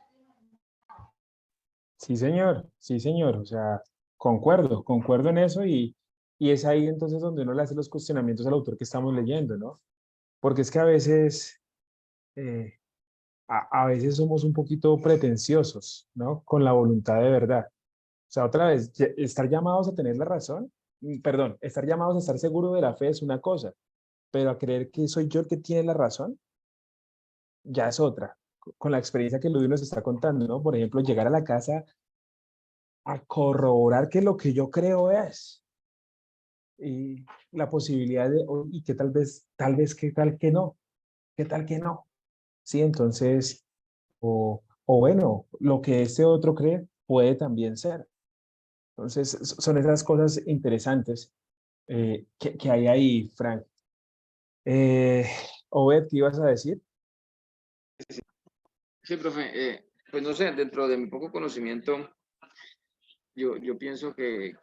Sí, señor, o sea, concuerdo en eso y es ahí entonces donde uno le hace los cuestionamientos al autor que estamos leyendo, ¿no? Porque es que a veces, eh, a veces somos un poquito pretenciosos, ¿no? Con la voluntad de verdad. O sea, otra vez, estar llamados a tener la razón, perdón, estar llamados a estar seguro de la fe es una cosa, pero a creer que soy yo el que tiene la razón, ya es otra. Con la experiencia que Luis nos está contando, ¿no? Por ejemplo, llegar a la casa a corroborar que lo que yo creo es. Y la posibilidad de, y que tal vez, qué tal que no. Sí, entonces, o bueno, lo que este otro cree puede también ser. Entonces, son esas cosas interesantes que hay ahí, Frank. Eh, Obed, ¿qué ibas a decir? Sí, profe, pues no sé, dentro de mi poco conocimiento, yo pienso que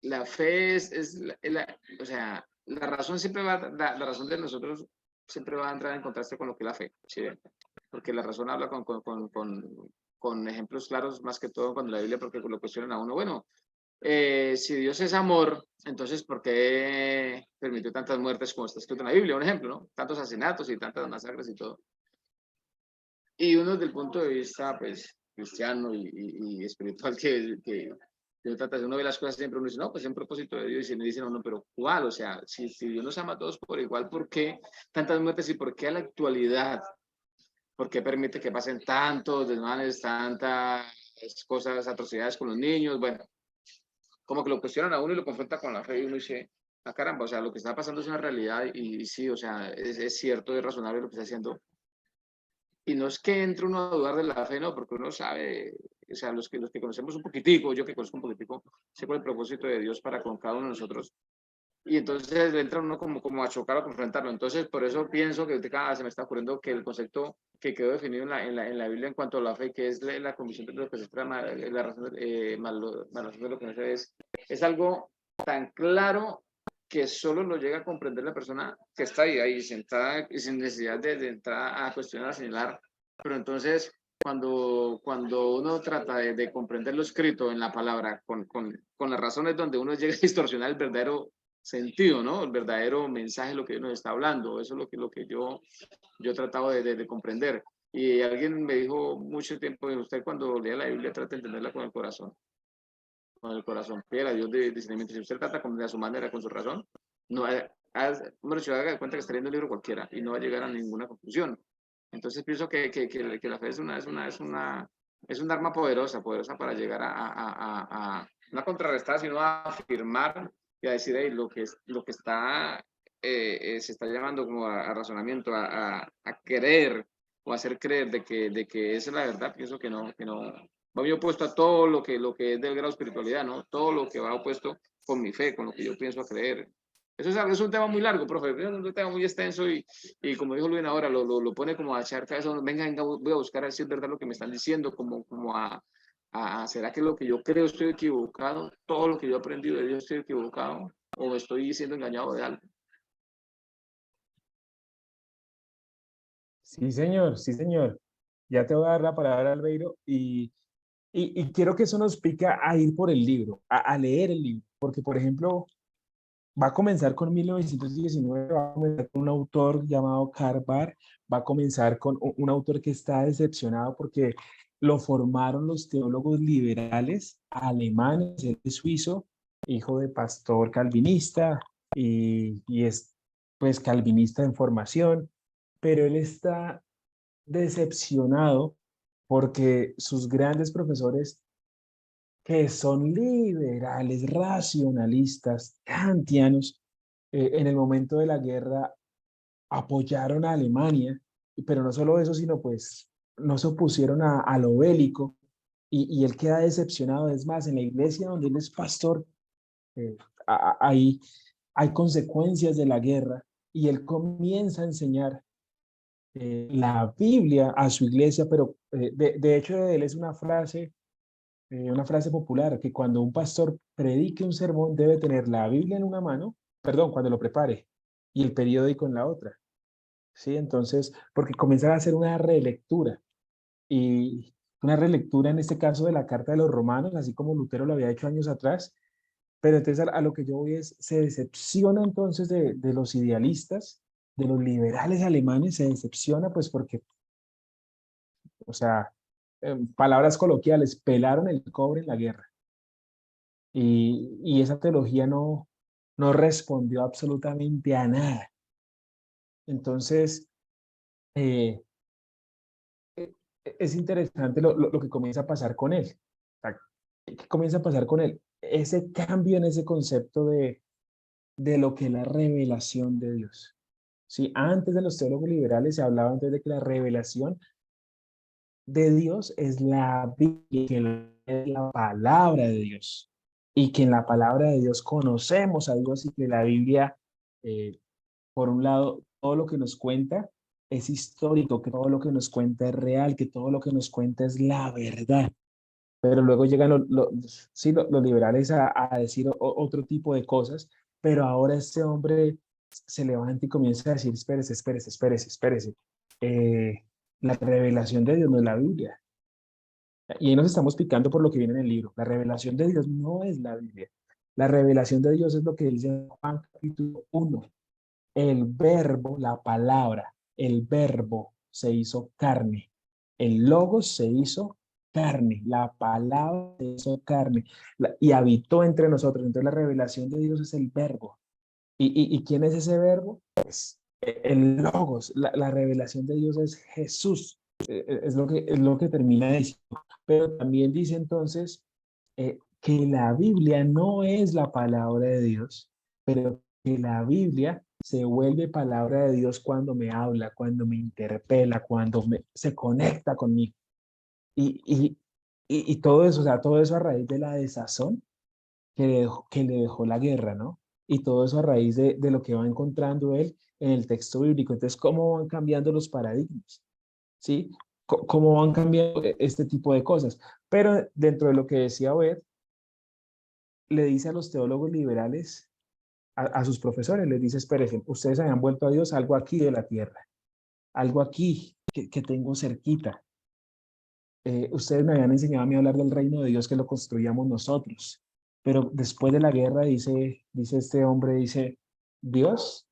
la fe o sea, la razón siempre la razón de nosotros siempre va a entrar en contraste con lo que es la fe, ¿sí? Porque la razón habla con ejemplos claros, más que todo cuando la Biblia, porque lo cuestionan a uno, bueno, si Dios es amor, entonces ¿por qué permitió tantas muertes como está escrito en la Biblia? Un ejemplo, ¿no? Tantos asesinatos y tantas masacres y todo. Y uno desde el punto de vista, pues, cristiano y espiritual que trata de uno ve las cosas siempre, uno dice, no, pues es un propósito de Dios, y me dicen, no, pero ¿cuál? O sea, si Dios nos ama a todos por igual, ¿por qué tantas muertes y por qué a la actualidad? ¿Por qué permite que pasen tantos desmanes, tantas cosas, atrocidades con los niños? Bueno, como que lo cuestionan a uno y lo confronta con la fe y uno dice, caramba, o sea, lo que está pasando es una realidad y sí, o sea, es cierto, es razonable lo que está haciendo. Y no es que entre uno a dudar de la fe, no, porque uno sabe, o sea, los que conocemos un poquitico, yo que conozco un poquitico, sé cuál es el propósito de Dios para con cada uno de nosotros. Y entonces entra uno como a chocar o confrontarlo. Entonces, por eso pienso que ahorita se me está ocurriendo que el concepto que quedó definido en la Biblia en cuanto a la fe, que es la convicción de lo que se espera, la razón, más razón de lo que no se ve, es algo tan claro que solo lo llega a comprender la persona que está ahí sentada y sin necesidad de entrar a cuestionar, a señalar. Pero entonces, cuando uno trata de comprender lo escrito en la palabra con las razones donde uno llega a distorsionar el verdadero sentido, ¿no? El verdadero mensaje, lo que Dios nos está hablando. Eso es lo que yo he tratado de comprender. Y alguien me dijo mucho tiempo, usted cuando lea la Biblia trata de entenderla con el corazón, pida a Dios de discernimiento. Si usted trata de a su manera, con su razón, no, bueno, se haga de cuenta que está leyendo un libro cualquiera y no va a llegar a ninguna conclusión. Entonces pienso que la fe es un arma poderosa, poderosa para llegar no a contrarrestar, sino a afirmar y a decir, hey, lo que está, se está llamando como a razonamiento, a creer o hacer creer de que esa es la verdad, pienso que no va muy opuesto a todo lo que es del grado de espiritualidad, ¿no? Todo lo que va opuesto con mi fe, con lo que yo pienso a creer. Es un tema muy largo, profe, es un tema muy extenso y como dijo Luis ahora, lo pone como a echar cabeza, venga, venga, voy a buscar a ver si es verdad lo que me están diciendo, como ¿será que lo que yo creo estoy equivocado? ¿Todo lo que yo he aprendido de Dios estoy equivocado? ¿O me estoy siendo engañado de algo? Sí, señor, sí, señor. Ya te voy a dar la palabra, Albeiro, y quiero que eso nos pica a ir por el libro, a leer el libro, porque, por ejemplo, va a comenzar con 1919, va a comenzar con un autor llamado Karl Barth, va a comenzar con un autor que está decepcionado porque lo formaron los teólogos liberales alemanes, él es suizo, hijo de pastor calvinista y es pues calvinista en formación, pero él está decepcionado porque sus grandes profesores que son liberales, racionalistas, kantianos, en el momento de la guerra apoyaron a Alemania, pero no solo eso, sino pues no se opusieron a lo bélico y él queda decepcionado. Es más, en la iglesia donde él es pastor, eh, hay, hay consecuencias de la guerra y él comienza a enseñar la Biblia a su iglesia, pero de hecho de él es una frase popular, que cuando un pastor predique un sermón debe tener la Biblia en una mano, perdón, cuando lo prepare, y el periódico en la otra. ¿Sí? Entonces, porque comienzan a hacer una relectura, y una relectura en este caso de la Carta de los Romanos, así como Lutero lo había hecho años atrás, pero entonces a lo que yo voy es, se decepciona entonces de los idealistas, de los liberales alemanes, se decepciona pues porque, o sea, en palabras coloquiales, pelaron el cobre en la guerra. Y esa teología no respondió absolutamente a nada. Entonces, eh, es interesante lo que comienza a pasar con él. O sea, ¿qué comienza a pasar con él? Ese cambio en ese concepto de lo que es la revelación de Dios. Sí, antes de los teólogos liberales se hablaba antes de que la revelación de Dios es la Biblia, que es la palabra de Dios. Y que en la palabra de Dios conocemos a Dios y que la Biblia, por un lado, todo lo que nos cuenta es histórico, que todo lo que nos cuenta es real, que todo lo que nos cuenta es la verdad. Pero luego llegan sí, los liberales a decir otro tipo de cosas, pero ahora este hombre se levanta y comienza a decir, espérese, espérese, espérese, espérese. Eh, la revelación de Dios no es la Biblia. Y ahí nos estamos picando por lo que viene en el libro. La revelación de Dios no es la Biblia. La revelación de Dios es lo que dice Juan capítulo 1. El verbo, la palabra, el verbo se hizo carne. El logos se hizo carne. La palabra se hizo carne y habitó entre nosotros. Entonces la revelación de Dios es el verbo. ¿Y quién es ese verbo? Pues el logos. La revelación de Dios es Jesús. Es lo que termina diciendo. Pero también dice entonces que la Biblia no es la palabra de Dios, pero que la Biblia se vuelve palabra de Dios cuando me habla, cuando me interpela, se conecta conmigo. Y, y, y todo eso, o sea, todo eso a raíz de la desazón que le dejó la guerra, ¿no? Y todo eso a raíz de lo que va encontrando él en el texto bíblico. Entonces, ¿cómo van cambiando los paradigmas? ¿Sí? ¿Cómo van cambiando este tipo de cosas? Pero dentro de lo que decía Obed, le dice a los teólogos liberales, a sus profesores, les dice, espérense, ustedes habían vuelto a Dios algo aquí de la tierra, algo aquí que tengo cerquita. Ustedes me habían enseñado a mí a hablar del reino de Dios que lo construíamos nosotros. Pero después de la guerra, dice este hombre, dice, Dios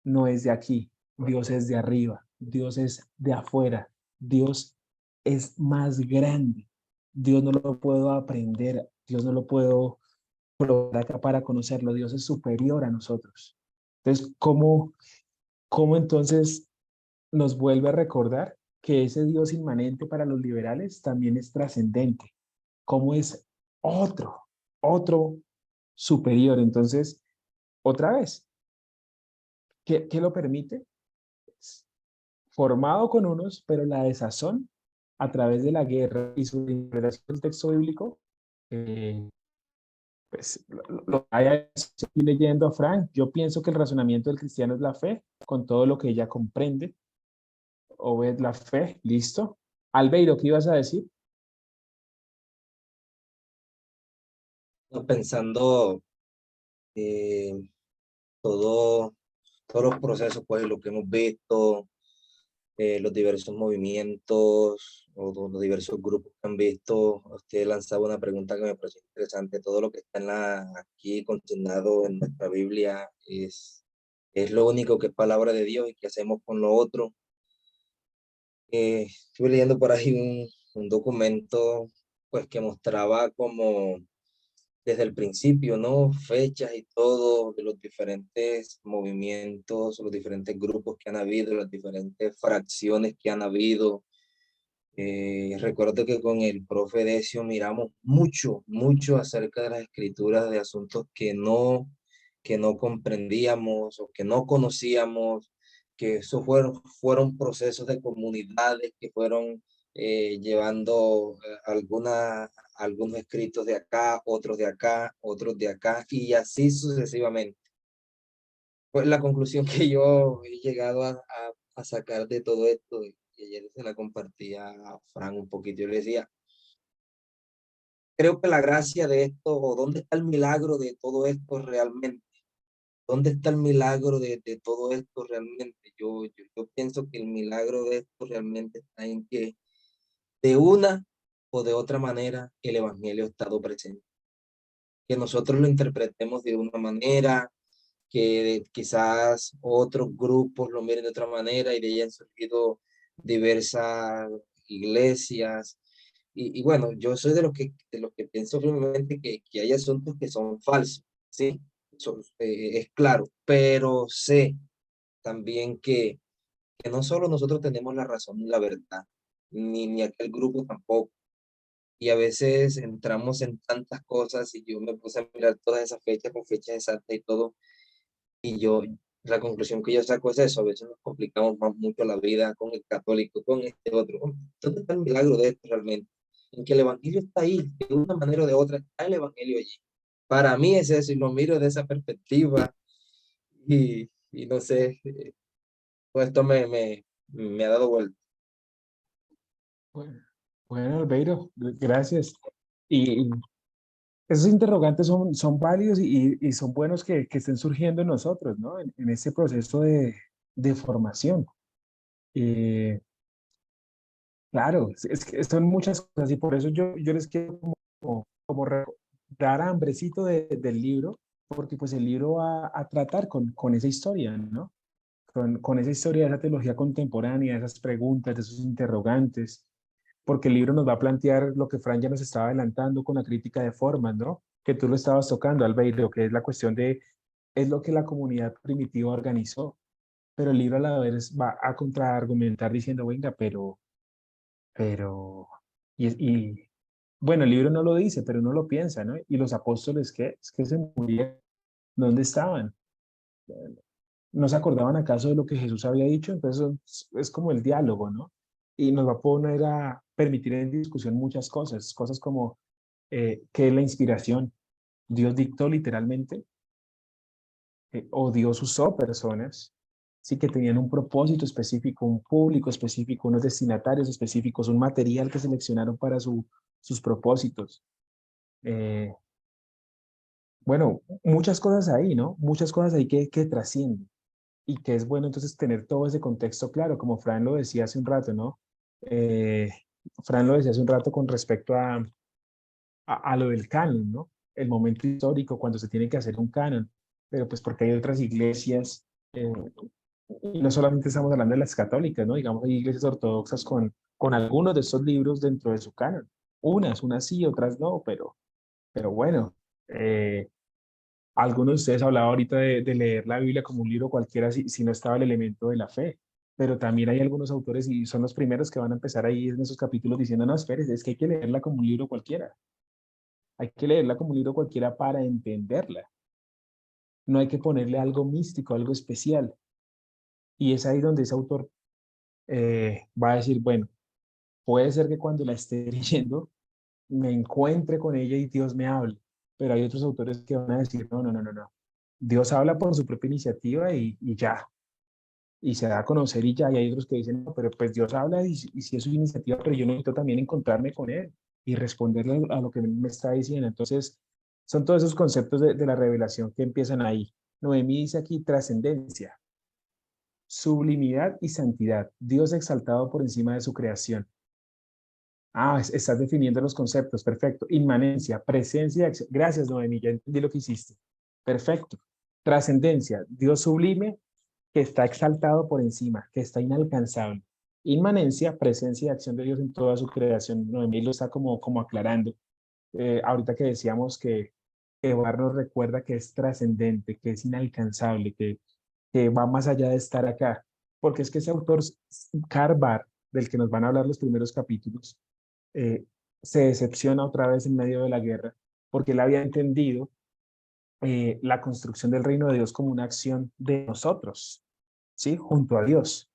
no es de aquí, Dios es de arriba, Dios es de afuera, Dios es más grande, Dios no lo puedo aprender, Dios no lo puedo probar acá para conocerlo, Dios es superior a nosotros. Entonces, ¿cómo entonces nos vuelve a recordar que ese Dios inmanente para los liberales también es trascendente, como es otro, otro superior? Entonces, otra vez, ¿qué lo permite? Formado con unos, pero la desazón a través de la guerra y su interpretación del texto bíblico, eh, pues lo vaya leyendo a Frank. Yo pienso que el razonamiento del cristiano es la fe, con todo lo que ella comprende. Obed la fe, listo. Albeiro, ¿qué ibas a decir? No, pensando todo, todos los procesos, pues lo que hemos visto, los diversos movimientos o los diversos grupos que han visto, usted lanzaba una pregunta que me pareció interesante. Todo lo que está aquí consignado en nuestra Biblia es lo único que es palabra de Dios, y qué hacemos con lo otro. Estuve leyendo por ahí un documento pues que mostraba como desde el principio, ¿no? Fechas y todo de los diferentes movimientos, los diferentes grupos que han habido, las diferentes fracciones que han habido. Recuerdo que con el profe Decio miramos mucho acerca de las escrituras, de asuntos que no comprendíamos o que no conocíamos, que esos fueron procesos de comunidades que fueron llevando algunos escritos de acá, otros de acá, y así sucesivamente. Pues la conclusión que yo he llegado a sacar de todo esto, y ayer se la compartía a Fran un poquito, yo le decía, creo que la gracia de esto, o dónde está el milagro de todo esto realmente, dónde está el milagro de todo esto realmente. Yo pienso que el milagro de esto realmente está en que de una o de otra manera el evangelio ha estado presente. Que nosotros lo interpretemos de una manera, que quizás otros grupos lo miren de otra manera, y de ahí han surgido diversas iglesias. Y bueno, yo soy de los que pienso firmemente que hay asuntos que son falsos, ¿sí? Es claro, pero sé también que no solo nosotros tenemos la razón y la verdad, ni aquel grupo tampoco. Y a veces entramos en tantas cosas, y yo me puse a mirar todas esas fechas con fechas exactas y todo, y la conclusión que yo saco es eso: a veces nos complicamos mucho la vida con el católico, con este otro. ¿Dónde está el milagro de esto realmente? En que el evangelio está ahí, de una manera o de otra, está el evangelio allí. Para mí es eso, y lo miro de esa perspectiva, y no sé, todo esto me ha dado vuelta. Bueno, bueno, Albeiro, gracias. Y esos interrogantes son válidos y son buenos que estén surgiendo en nosotros, ¿no? En este proceso de formación. Eh, claro, es que son muchas cosas, y por eso yo les quiero dar hambrecito del libro, porque pues el libro va a tratar con esa historia, ¿no? Con esa historia de esa teología contemporánea, de esas preguntas, de esos interrogantes, porque el libro nos va a plantear lo que Fran ya nos estaba adelantando con la crítica de formas, ¿no? Que tú lo estabas tocando, Albeiro, que es la cuestión es lo que la comunidad primitiva organizó, pero el libro a la vez va a contraargumentar diciendo, venga, pero, bueno, el libro no lo dice, pero uno lo piensa, ¿no? Y los apóstoles, ¿qué? Es que se murieron, ¿dónde estaban? ¿No se acordaban acaso de lo que Jesús había dicho? Entonces es como el diálogo, ¿no? Y nos va a poner a permitir en discusión muchas cosas, cosas como qué es la inspiración. Dios dictó literalmente, o Dios usó personas, sí, que tenían un propósito específico, un público específico, unos destinatarios específicos, un material que seleccionaron para sus propósitos. Bueno, muchas cosas ahí, ¿no? Muchas cosas ahí que trascienden y que es bueno entonces tener todo ese contexto claro, como Fran lo decía hace un rato, ¿no? Eh, Fran lo decía hace un rato con respecto a lo del canon, ¿no? El momento histórico cuando se tiene que hacer un canon, pero pues porque hay otras iglesias, y no solamente estamos hablando de las católicas, ¿no? Digamos, hay iglesias ortodoxas con algunos de estos libros dentro de su canon. Unas sí, otras no, pero bueno, algunos de ustedes hablaban ahorita de leer la Biblia como un libro cualquiera si no estaba el elemento de la fe, pero también hay algunos autores y son los primeros que van a empezar ahí en esos capítulos diciendo, no, espérese, es que hay que leerla como un libro cualquiera. Hay que leerla como un libro cualquiera para entenderla. No hay que ponerle algo místico, algo especial. Y es ahí donde ese autor va a decir, bueno, puede ser que cuando la esté leyendo me encuentre con ella y Dios me hable, pero hay otros autores que van a decir, no, no, no, no, no. Dios habla por su propia iniciativa y ya, y se da a conocer y ya, y hay otros que dicen, no, pero pues Dios habla y si es su iniciativa, pero yo necesito también encontrarme con Él y responderle a lo que me está diciendo. Entonces, son todos esos conceptos de la revelación que empiezan ahí. Noemí dice aquí trascendencia, sublimidad y santidad, Dios exaltado por encima de su creación. Ah, estás definiendo los conceptos, perfecto. Inmanencia, presencia y acción. Gracias, Noemí, ya entendí lo que hiciste. Perfecto. Trascendencia, Dios sublime que está exaltado por encima, que está inalcanzable. Inmanencia, presencia y acción de Dios en toda su creación. Noemí lo está como aclarando. Ahorita que decíamos que Bar nos recuerda que es trascendente, que es inalcanzable, que va más allá de estar acá. Porque es que ese autor, Karl Barth, del que nos van a hablar los primeros capítulos, eh, se decepciona otra vez en medio de la guerra, porque él había entendido la construcción del reino de Dios como una acción de nosotros, ¿sí? Junto a Dios.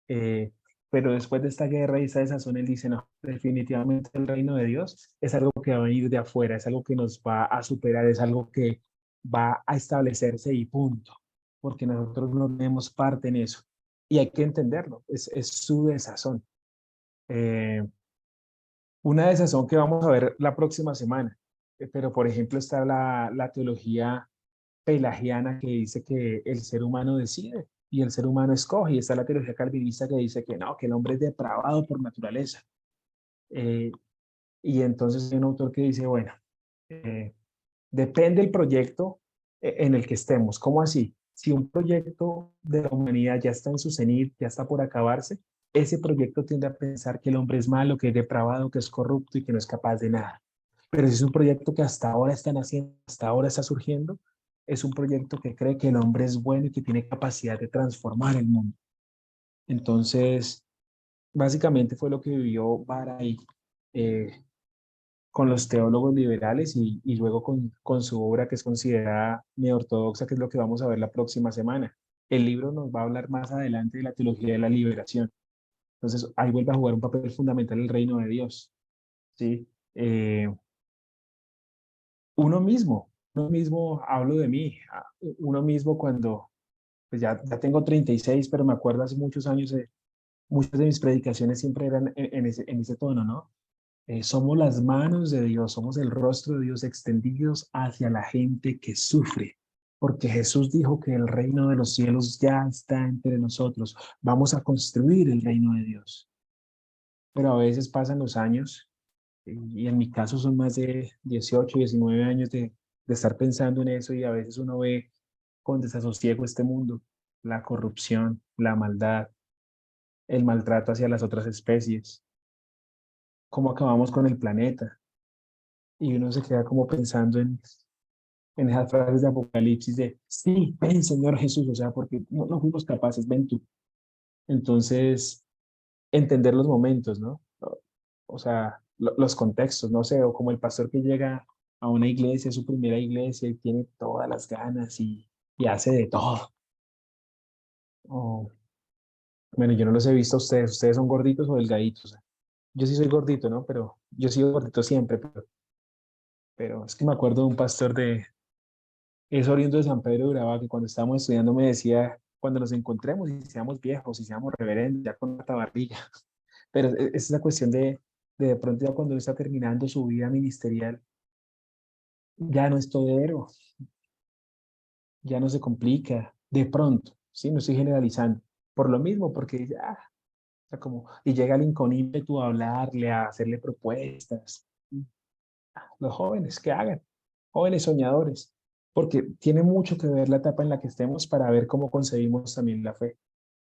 Eh, pero después de esta guerra y esta desazón, él dice, no, definitivamente el reino de Dios es algo que va a venir de afuera, es algo que nos va a superar, es algo que va a establecerse y punto, porque nosotros no tenemos parte en eso. Y hay que entenderlo, es su desazón. Una desazón que vamos a ver la próxima semana, pero por ejemplo está la teología pelagiana que dice que el ser humano decide y el ser humano escoge, y está la teología calvinista que dice que no, que el hombre es depravado por naturaleza. Eh, y entonces hay un autor que dice, bueno, eh, depende del proyecto en el que estemos. ¿Cómo así? Si un proyecto de la humanidad ya está en su cenit, ya está por acabarse, ese proyecto tiende a pensar que el hombre es malo, que es depravado, que es corrupto y que no es capaz de nada. Pero si es un proyecto que hasta ahora está naciendo, hasta ahora está surgiendo, es un proyecto que cree que el hombre es bueno y que tiene capacidad de transformar el mundo. Entonces, básicamente fue lo que vivió Baray con los teólogos liberales y luego con su obra que es considerada neortodoxa, que es lo que vamos a ver la próxima semana. El libro nos va a hablar más adelante de la teología de la liberación. Entonces, ahí vuelve a jugar un papel fundamental el reino de Dios. ¿Sí? Uno mismo, hablo de mí, uno mismo cuando, pues ya tengo 36, pero me acuerdo hace muchos años, muchas de mis predicaciones siempre eran en ese tono, ¿no? Somos las manos de Dios, somos el rostro de Dios extendidos hacia la gente que sufre, porque Jesús dijo que el reino de los cielos ya está entre nosotros. Vamos a construir el reino de Dios. Pero a veces pasan los años, y en mi caso son más de 18, 19 años de estar pensando en eso, y a veces uno ve con desasosiego este mundo, la corrupción, la maldad, el maltrato hacia las otras especies, cómo acabamos con el planeta. Y uno se queda como pensando en esas frases de Apocalipsis de, sí, ven Señor Jesús, o sea, porque no fuimos capaces, ven tú. Entonces, entender los momentos, ¿no? O sea, los contextos, no sé, o como el pastor que llega a una iglesia, su primera iglesia, y tiene todas las ganas y hace de todo. Oh, bueno, yo no los he visto a ustedes. ¿Ustedes son gorditos o delgaditos? Yo sí soy gordito, ¿no? Pero yo he sido gordito siempre, pero es que me acuerdo de un pastor es oriundo de San Pedro de Urabá, que cuando estábamos estudiando me decía, cuando nos encontremos y seamos viejos y seamos reverendos, ya con una barriga. Pero es esa cuestión de pronto ya cuando uno está terminando su vida ministerial, ya no es todero, ya no se complica, de pronto, ¿sí? No estoy generalizando. Por lo mismo, porque ya, o sea, como, y llega el con ímpetu a hablarle, a hacerle propuestas. Los jóvenes, que hagan, jóvenes soñadores, porque tiene mucho que ver la etapa en la que estemos para ver cómo concebimos también la fe,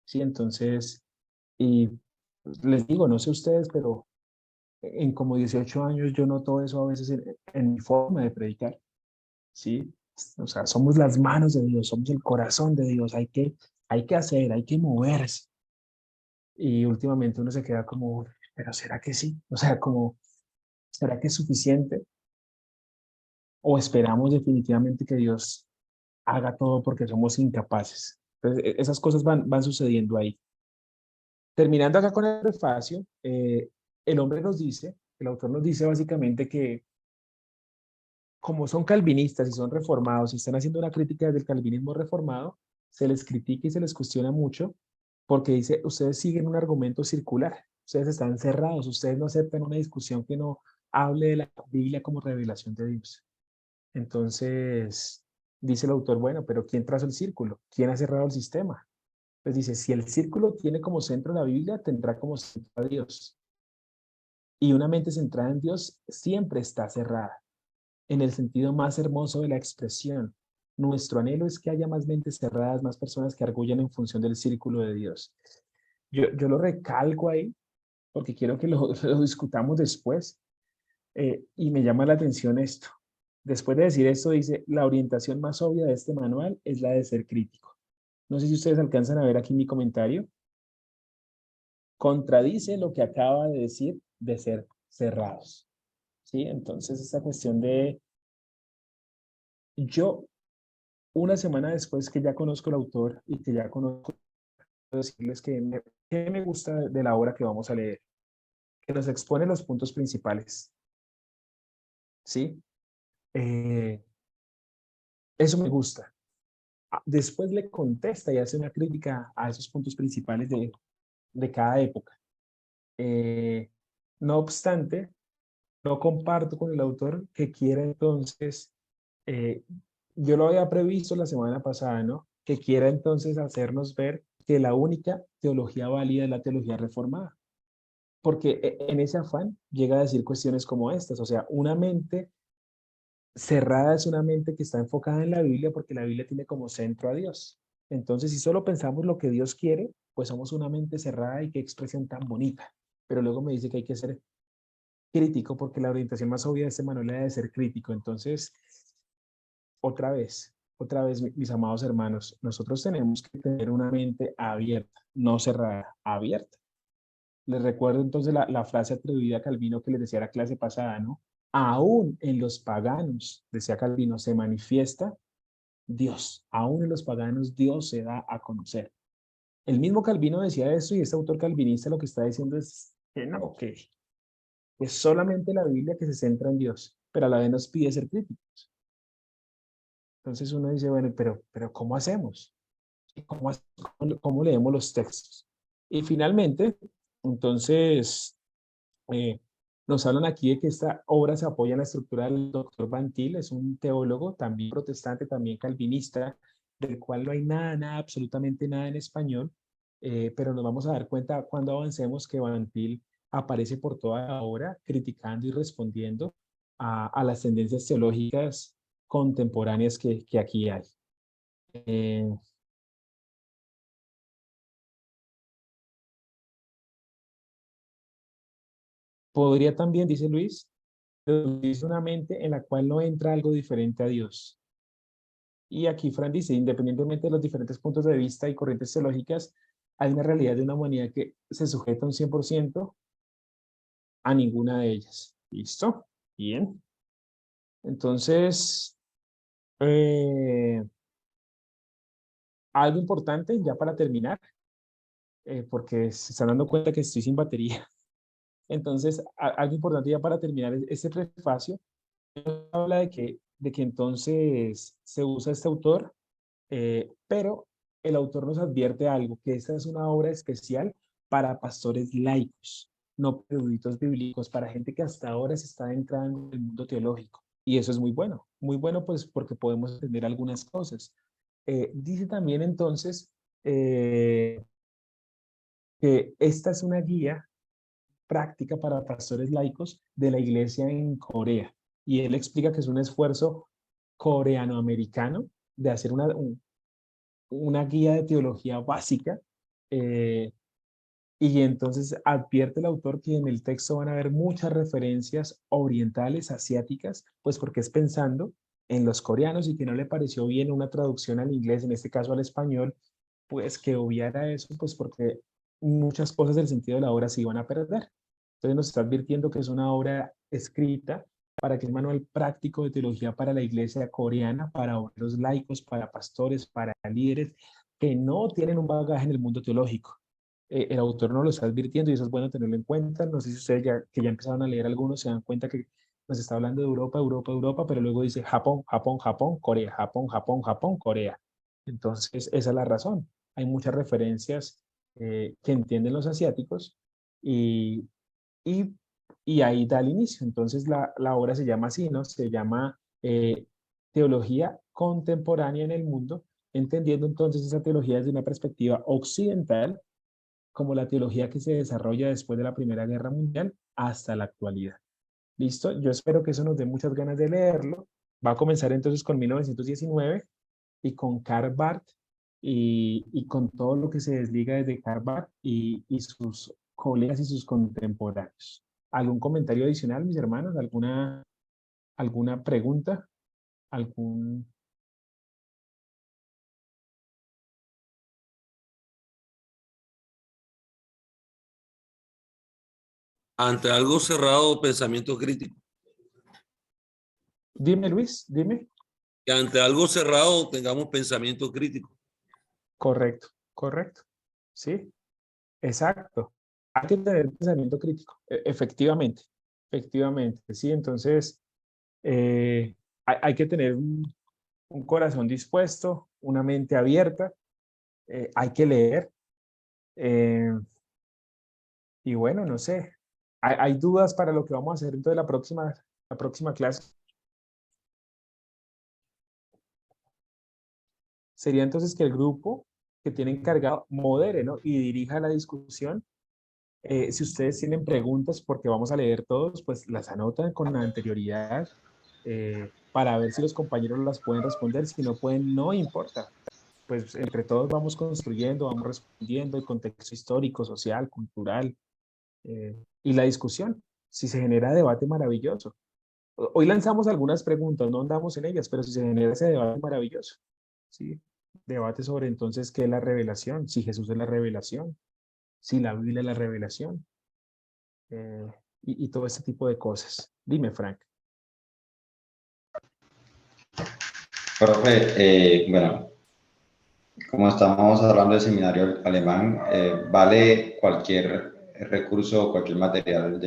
¿sí? Entonces, y les digo, no sé ustedes, pero en como 18 años yo noto eso a veces en mi forma de predicar, ¿sí? O sea, somos las manos de Dios, somos el corazón de Dios, hay que hacer, hay que moverse. Y últimamente uno se queda como, pero ¿será que sí? O sea, como, ¿será que es suficiente? ¿O esperamos definitivamente que Dios haga todo porque somos incapaces? Entonces, esas cosas van sucediendo ahí. Terminando acá con el prefacio, el hombre nos dice, el autor nos dice básicamente que como son calvinistas y son reformados y están haciendo una crítica desde el calvinismo reformado, se les critica y se les cuestiona mucho porque dice, ustedes siguen un argumento circular, ustedes están cerrados, ustedes no aceptan una discusión que no hable de la Biblia como revelación de Dios. Entonces, dice el autor, bueno, pero ¿quién trazó el círculo? ¿Quién ha cerrado el sistema? Pues dice, si el círculo tiene como centro la Biblia, tendrá como centro a Dios. Y una mente centrada en Dios siempre está cerrada, en el sentido más hermoso de la expresión. Nuestro anhelo es que haya más mentes cerradas, más personas que arguyen en función del círculo de Dios. Yo lo recalco ahí porque quiero que lo discutamos después. Y me llama la atención esto. Después de decir esto, dice, la orientación más obvia de este manual es la de ser crítico. No sé si ustedes alcanzan a ver aquí mi comentario. Contradice lo que acaba de decir de ser cerrados. ¿Sí? Entonces, esta cuestión de yo, una semana después que ya conozco el autor y que ya conozco, decirles que me gusta de la obra que vamos a leer, que nos expone los puntos principales. ¿Sí? Eso me gusta. Después le contesta y hace una crítica a esos puntos principales de cada época. No obstante, no comparto con el autor que quiera entonces, eh, yo lo había previsto la semana pasada, ¿no? Que quiera entonces hacernos ver que la única teología válida es la teología reformada. Porque en ese afán llega a decir cuestiones como estas, o sea, una mente cerrada es una mente que está enfocada en la Biblia porque la Biblia tiene como centro a Dios. Entonces, si solo pensamos lo que Dios quiere, pues somos una mente cerrada y qué expresión tan bonita. Pero luego me dice que hay que ser crítico porque la orientación más obvia de este manual es de ser crítico. Entonces, otra vez, mis amados hermanos, nosotros tenemos que tener una mente abierta, no cerrada, abierta. Les recuerdo entonces la frase atribuida a Calvino que les decía la clase pasada, ¿no? Aún en los paganos, decía Calvino, se manifiesta Dios. Aún en los paganos Dios se da a conocer. El mismo Calvino decía eso y este autor calvinista lo que está diciendo es que no, que es solamente la Biblia que se centra en Dios, pero a la vez nos pide ser críticos. Entonces uno dice, bueno, pero ¿cómo hacemos? ¿Cómo leemos los textos? Y finalmente, entonces, eh, nos hablan aquí de que esta obra se apoya en la estructura del doctor Bantil, es un teólogo, también protestante, también calvinista, del cual no hay nada, absolutamente nada en español, pero nos vamos a dar cuenta cuando avancemos que Bantil aparece por toda la obra criticando y respondiendo a las tendencias teológicas contemporáneas que aquí hay. Eh, Podría también, dice Luis, es una mente en la cual no entra algo diferente a Dios. Y aquí Fran dice, independientemente de los diferentes puntos de vista y corrientes teológicas, hay una realidad de una humanidad que se sujeta un 100% a ninguna de ellas. ¿Listo? Bien. Entonces, eh, Algo importante ya para terminar, porque se están dando cuenta que estoy sin batería. Entonces, algo importante ya para terminar es este prefacio. Habla de que entonces se usa este autor, pero el autor nos advierte algo, que esta es una obra especial para pastores laicos, no eruditos bíblicos, para gente que hasta ahora se está entrando en el mundo teológico. Y eso es muy bueno pues porque podemos entender algunas cosas. Dice también entonces que esta es una guía práctica para pastores laicos de la iglesia en Corea. Y él explica que es un esfuerzo coreano-americano de hacer una guía de teología básica. Y entonces advierte el autor que en el texto van a haber muchas referencias orientales, asiáticas, pues porque es pensando en los coreanos y que no le pareció bien una traducción al inglés, en este caso al español, pues que obviara eso, pues porque muchas cosas del sentido de la obra se iban a perder. Entonces nos está advirtiendo que es una obra escrita para que es manual práctico de teología para la iglesia coreana, para los laicos, para pastores, para líderes que no tienen un bagaje en el mundo teológico. El autor nos lo está advirtiendo y eso es bueno tenerlo en cuenta. No sé si ustedes ya, que ya empezaron a leer algunos se dan cuenta que nos está hablando de Europa, Europa, Europa, pero luego dice Japón, Japón, Japón, Corea, Japón, Japón, Japón, Corea. Entonces, esa es la razón. Hay muchas referencias que entienden los asiáticos y, y, y ahí da el inicio. Entonces, la obra se llama así, ¿no? Se llama Teología Contemporánea en el Mundo, entendiendo entonces esa teología desde una perspectiva occidental, como la teología que se desarrolla después de la Primera Guerra Mundial hasta la actualidad. ¿Listo? Yo espero que eso nos dé muchas ganas de leerlo. Va a comenzar entonces con 1919 y con Karl Barth y con todo lo que se desliga desde Karl Barth y sus colegas y sus contemporáneos. ¿Algún comentario adicional, mis hermanos? ¿Alguna pregunta? ¿Algún... Ante algo cerrado, pensamiento crítico. Dime, Luis, dime. Que ante algo cerrado tengamos pensamiento crítico. Correcto, correcto. Sí, exacto. Hay que tener pensamiento crítico, efectivamente, efectivamente, sí. Entonces, hay que tener un corazón dispuesto, una mente abierta, hay que leer. eh, y bueno, no sé, hay dudas para lo que vamos a hacer entonces la próxima clase. Sería entonces que el grupo que tiene encargado modere, ¿no? Y dirija la discusión. Si ustedes tienen preguntas, porque vamos a leer todos, pues las anotan con anterioridad para ver si los compañeros las pueden responder. Si no pueden, no importa. Pues entre todos vamos construyendo, vamos respondiendo el contexto histórico, social, cultural y la discusión. Si se genera debate, maravilloso. Hoy lanzamos algunas preguntas, no andamos en ellas, pero si se genera ese debate, maravilloso. ¿Sí? Debate sobre entonces qué es la revelación, si Jesús es la revelación, si la Biblia es la revelación, eh, y todo ese tipo de cosas. Dime, Frank. Profe, bueno, como estamos hablando del seminario alemán, ¿vale cualquier recurso o cualquier material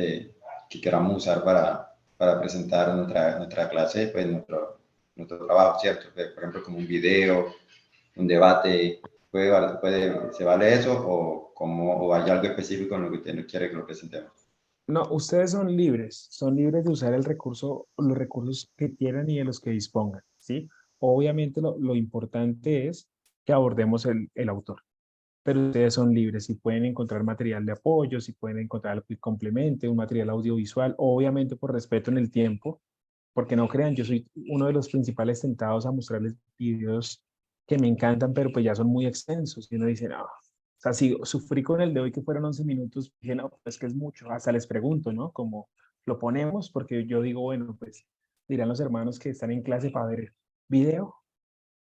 que queramos usar para presentar nuestra clase, pues nuestro trabajo, ¿cierto? Por ejemplo, como un video, un debate, ¿se vale eso o hay algo específico en lo que usted no quiere que lo presentemos? No, ustedes son libres de usar el recurso, los recursos que quieran y de los que dispongan, ¿sí? Obviamente lo importante es que abordemos el autor, pero ustedes son libres y pueden encontrar material de apoyo, si pueden encontrar algo que complemente, un material audiovisual, obviamente por respeto en el tiempo, porque no crean, yo soy uno de los principales tentados a mostrarles videos que me encantan, pero pues ya son muy extensos. Y uno dice, no, o sea, si sufrí con el de hoy que fueron 11 minutos, dije, no, pues que es mucho. Hasta les pregunto, ¿no? Como lo ponemos, porque yo digo, bueno, pues dirán los hermanos que están en clase para ver video,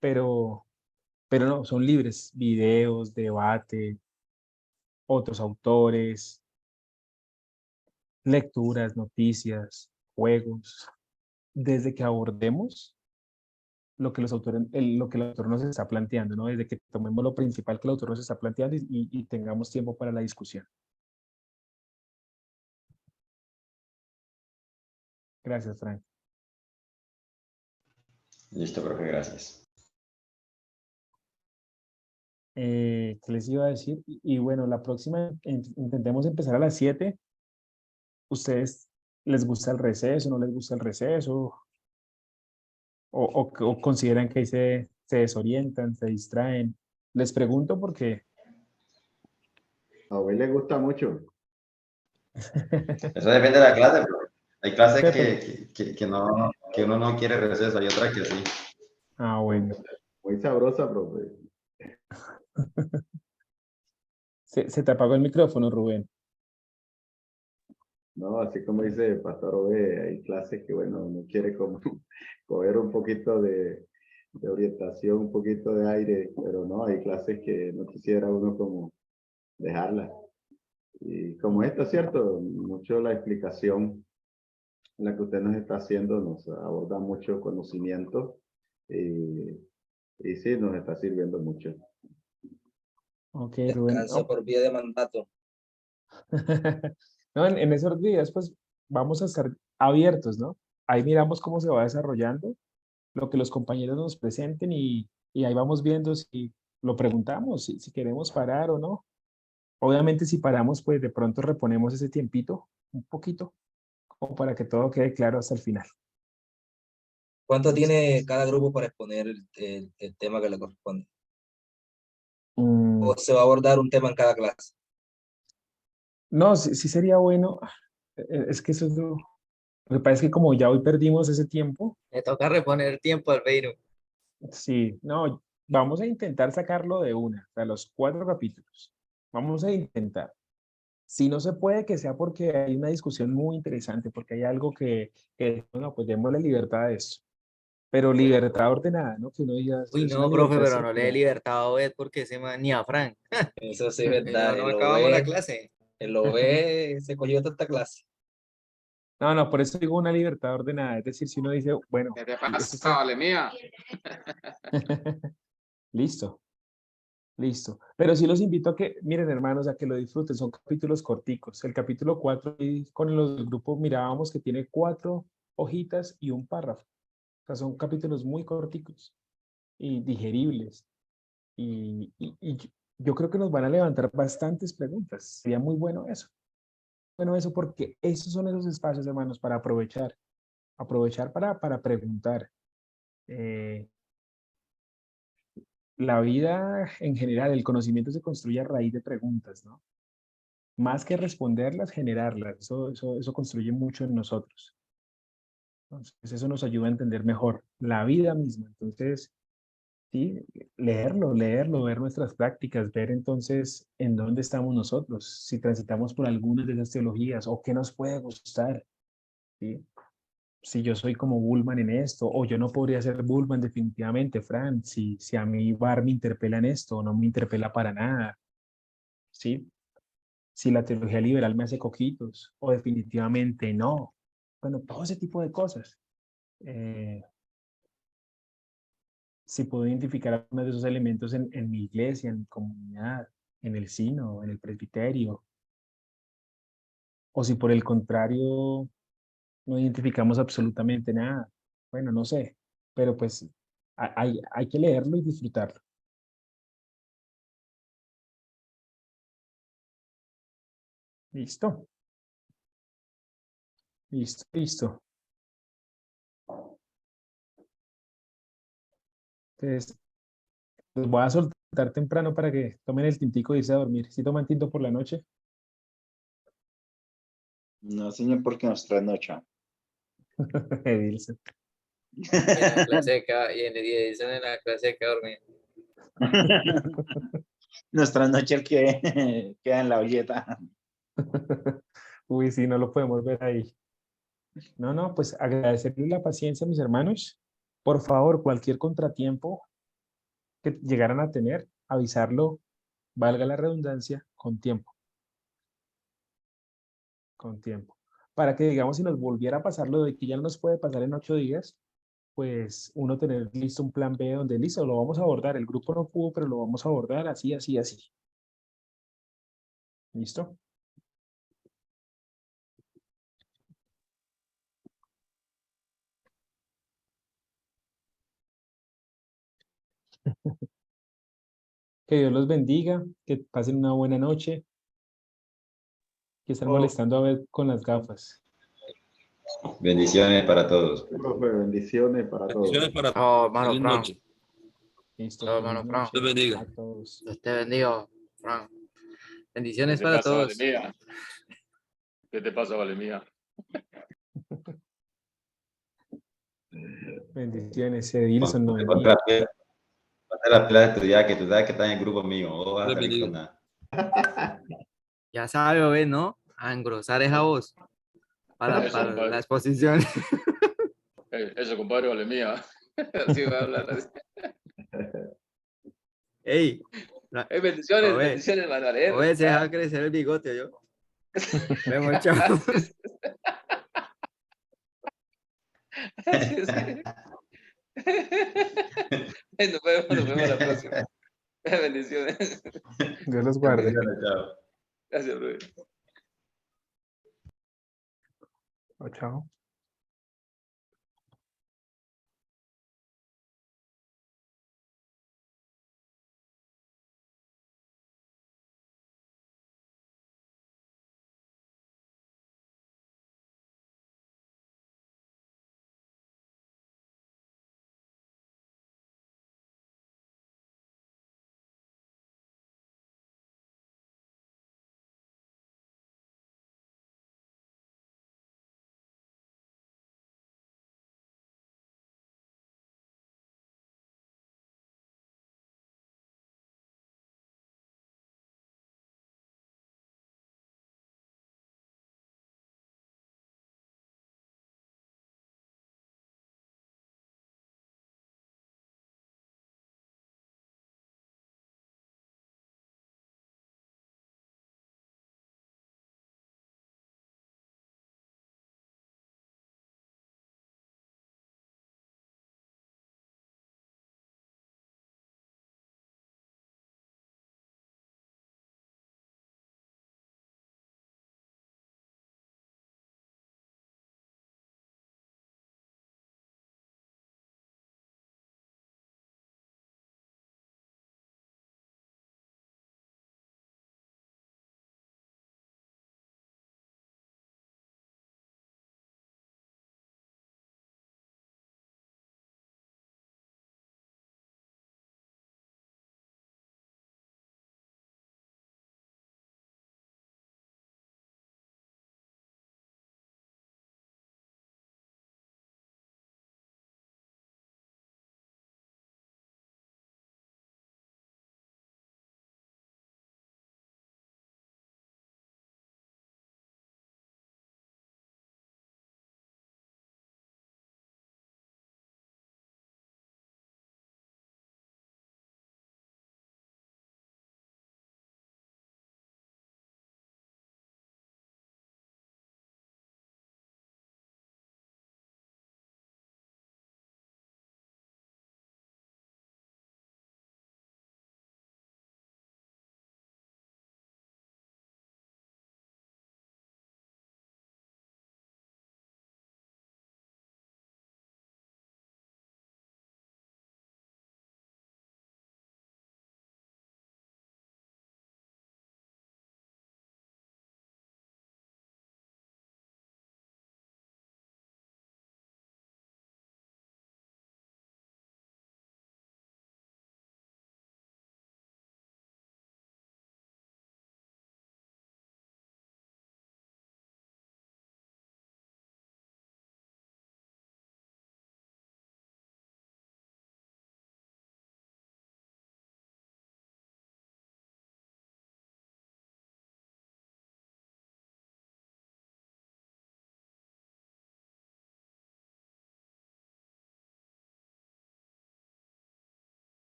pero, pero no, son libres. Videos, debate, otros autores, lecturas, noticias, juegos. Desde que abordemos lo que los autores, lo que el autor nos está planteando, ¿no? Desde que tomemos lo principal que el autor nos está planteando y tengamos tiempo para la discusión. Gracias, Frank. Listo, profe, gracias. ¿Qué les iba a decir? Y bueno, la próxima intentemos empezar a las 7. ¿Ustedes les gusta el receso, no les gusta el receso? ¿O consideran que ahí se desorientan, se distraen? Les pregunto porque... A hoy le gusta mucho. Eso depende de la clase, profe. Hay clases Sí, que uno no quiere receso, hay otras que sí. Ah, bueno. Muy sabrosa, profe. Se te apagó el micrófono, Rubén. No, así como dice el Pastor Ove, hay clases que, bueno, uno quiere como coger un poquito de orientación, un poquito de aire, pero no, hay clases que no quisiera uno como dejarlas. Y como esta, ¿cierto? Mucho la explicación en la que usted nos está haciendo nos aborda mucho conocimiento y sí, nos está sirviendo mucho. Ok, Rubén. Descanso por vía de mandato. No, en esos días, pues vamos a estar abiertos, ¿no? Ahí miramos cómo se va desarrollando, lo que los compañeros nos presenten y ahí vamos viendo si lo preguntamos, si queremos parar o no. Obviamente, si paramos, pues de pronto reponemos ese tiempito, un poquito, como para que todo quede claro hasta el final. ¿Cuánto tiene cada grupo para exponer el tema que le corresponde? Mm, ¿O se va a abordar un tema en cada clase? no, sí sería bueno. Es que eso es lo que pasa es que como ya hoy perdimos ese tiempo, Me toca reponer tiempo, Albeiro. sí, no, vamos a intentar sacarlo de una, o sea, los 4 capítulos. Vamos a intentar. Si no se puede, que sea porque hay una discusión muy interesante, porque hay algo que bueno, pues démosle libertad a esto. Pero libertad ordenada, ¿no? Que uno diga, Uy, es una no, profe, libertad pero no le dé estructurada. libertad a Obed porque ese man, ni a Frank. Eso sí es No, verdad. no acabamos la clase. El OB se cogió toda esta clase. No, no, por eso digo una libertad ordenada. Es decir, si uno dice, bueno, ¿Qué te esto pasa, está... vale mía? Listo, listo. Pero sí los invito a que, miren, hermanos, a que lo disfruten. Son capítulos corticos. El capítulo 4, y con los grupos mirábamos que tiene 4 hojitas y un párrafo. O sea, son capítulos muy corticos y digeribles. Y yo creo que nos van a levantar bastantes preguntas. Sería muy bueno eso. Bueno, eso porque esos son esos espacios, hermanos, para aprovechar. Aprovechar para preguntar. Eh, la vida en general, el conocimiento se construye a raíz de preguntas, ¿no? Más que responderlas, generarlas. Eso construye mucho en nosotros. Entonces, eso nos ayuda a entender mejor la vida misma. Entonces, sí, leerlo, ver nuestras prácticas, ver entonces en dónde estamos nosotros, si transitamos por algunas de esas teologías o qué nos puede gustar, ¿sí? Si yo soy como Bullman en esto, o yo no podría ser Bullman definitivamente, Fran, si a mí Bar me interpela en esto o no me interpela para nada, ¿sí? Si la teología liberal me hace coquitos o definitivamente no. Bueno, todo ese tipo de cosas. Eh, si puedo identificar algunos de esos elementos en mi iglesia, en mi comunidad, en el sino, en el presbiterio, o si por el contrario no identificamos absolutamente nada. Bueno, no sé, pero pues hay que leerlo y disfrutarlo. Listo, listo, listo. Entonces, los voy a soltar temprano para que tomen el tintico y irse a dormir. Si toman tinto por la noche, No, señor, porque nos trasnocha. Edilson. Y en la clase y dicen en la clase que dormir. Nos trasnocha el que queda en la olleta. Uy, sí, no lo podemos ver ahí. No, no, pues agradecerles la paciencia, mis hermanos. Por favor, cualquier contratiempo que llegaran a tener, avisarlo, valga la redundancia, con tiempo, con tiempo. Para que, digamos, si nos volviera a pasar lo de que ya no nos puede pasar en 8 días, pues uno tener listo un plan B donde listo, lo vamos a abordar. El grupo no pudo, pero lo vamos a abordar así, así, así. ¿Listo? Que Dios los bendiga, que pasen una buena noche, que están molestando a ver con las gafas. Bendiciones para todos. Profe, bendiciones para Bendiciones todos. para Chao, todos. hermano Feliz Fran. noche. Listo, Chao, feliz hermano Fran. noche Dios bendiga. a todos. Dios te bendiga, Fran. Bendiciones ¿Qué te para pasa, todos. vale mía? ¿Qué te pasa, vale mía? Bendiciones, Edilson, no Ponte la pila de estudiar, que tú sabes que estás en el grupo mío. No vas a Dios salir bendiga. con nada. Ya sabe, ¿ves, no? A engrosar esa voz para, Eso, para compadre. la exposición. Eso, compadre, vale mía. Así voy a hablar. Así. Ey, Bendiciones, Oye, bendiciones, Manuel. oye, se deja crecer el bigote, yo. Vemos, chao. Así es. Nos vemos la próxima. Bendiciones. Dios los guarde. Bendiciones, chao. Gracias, brother. Chao, chao.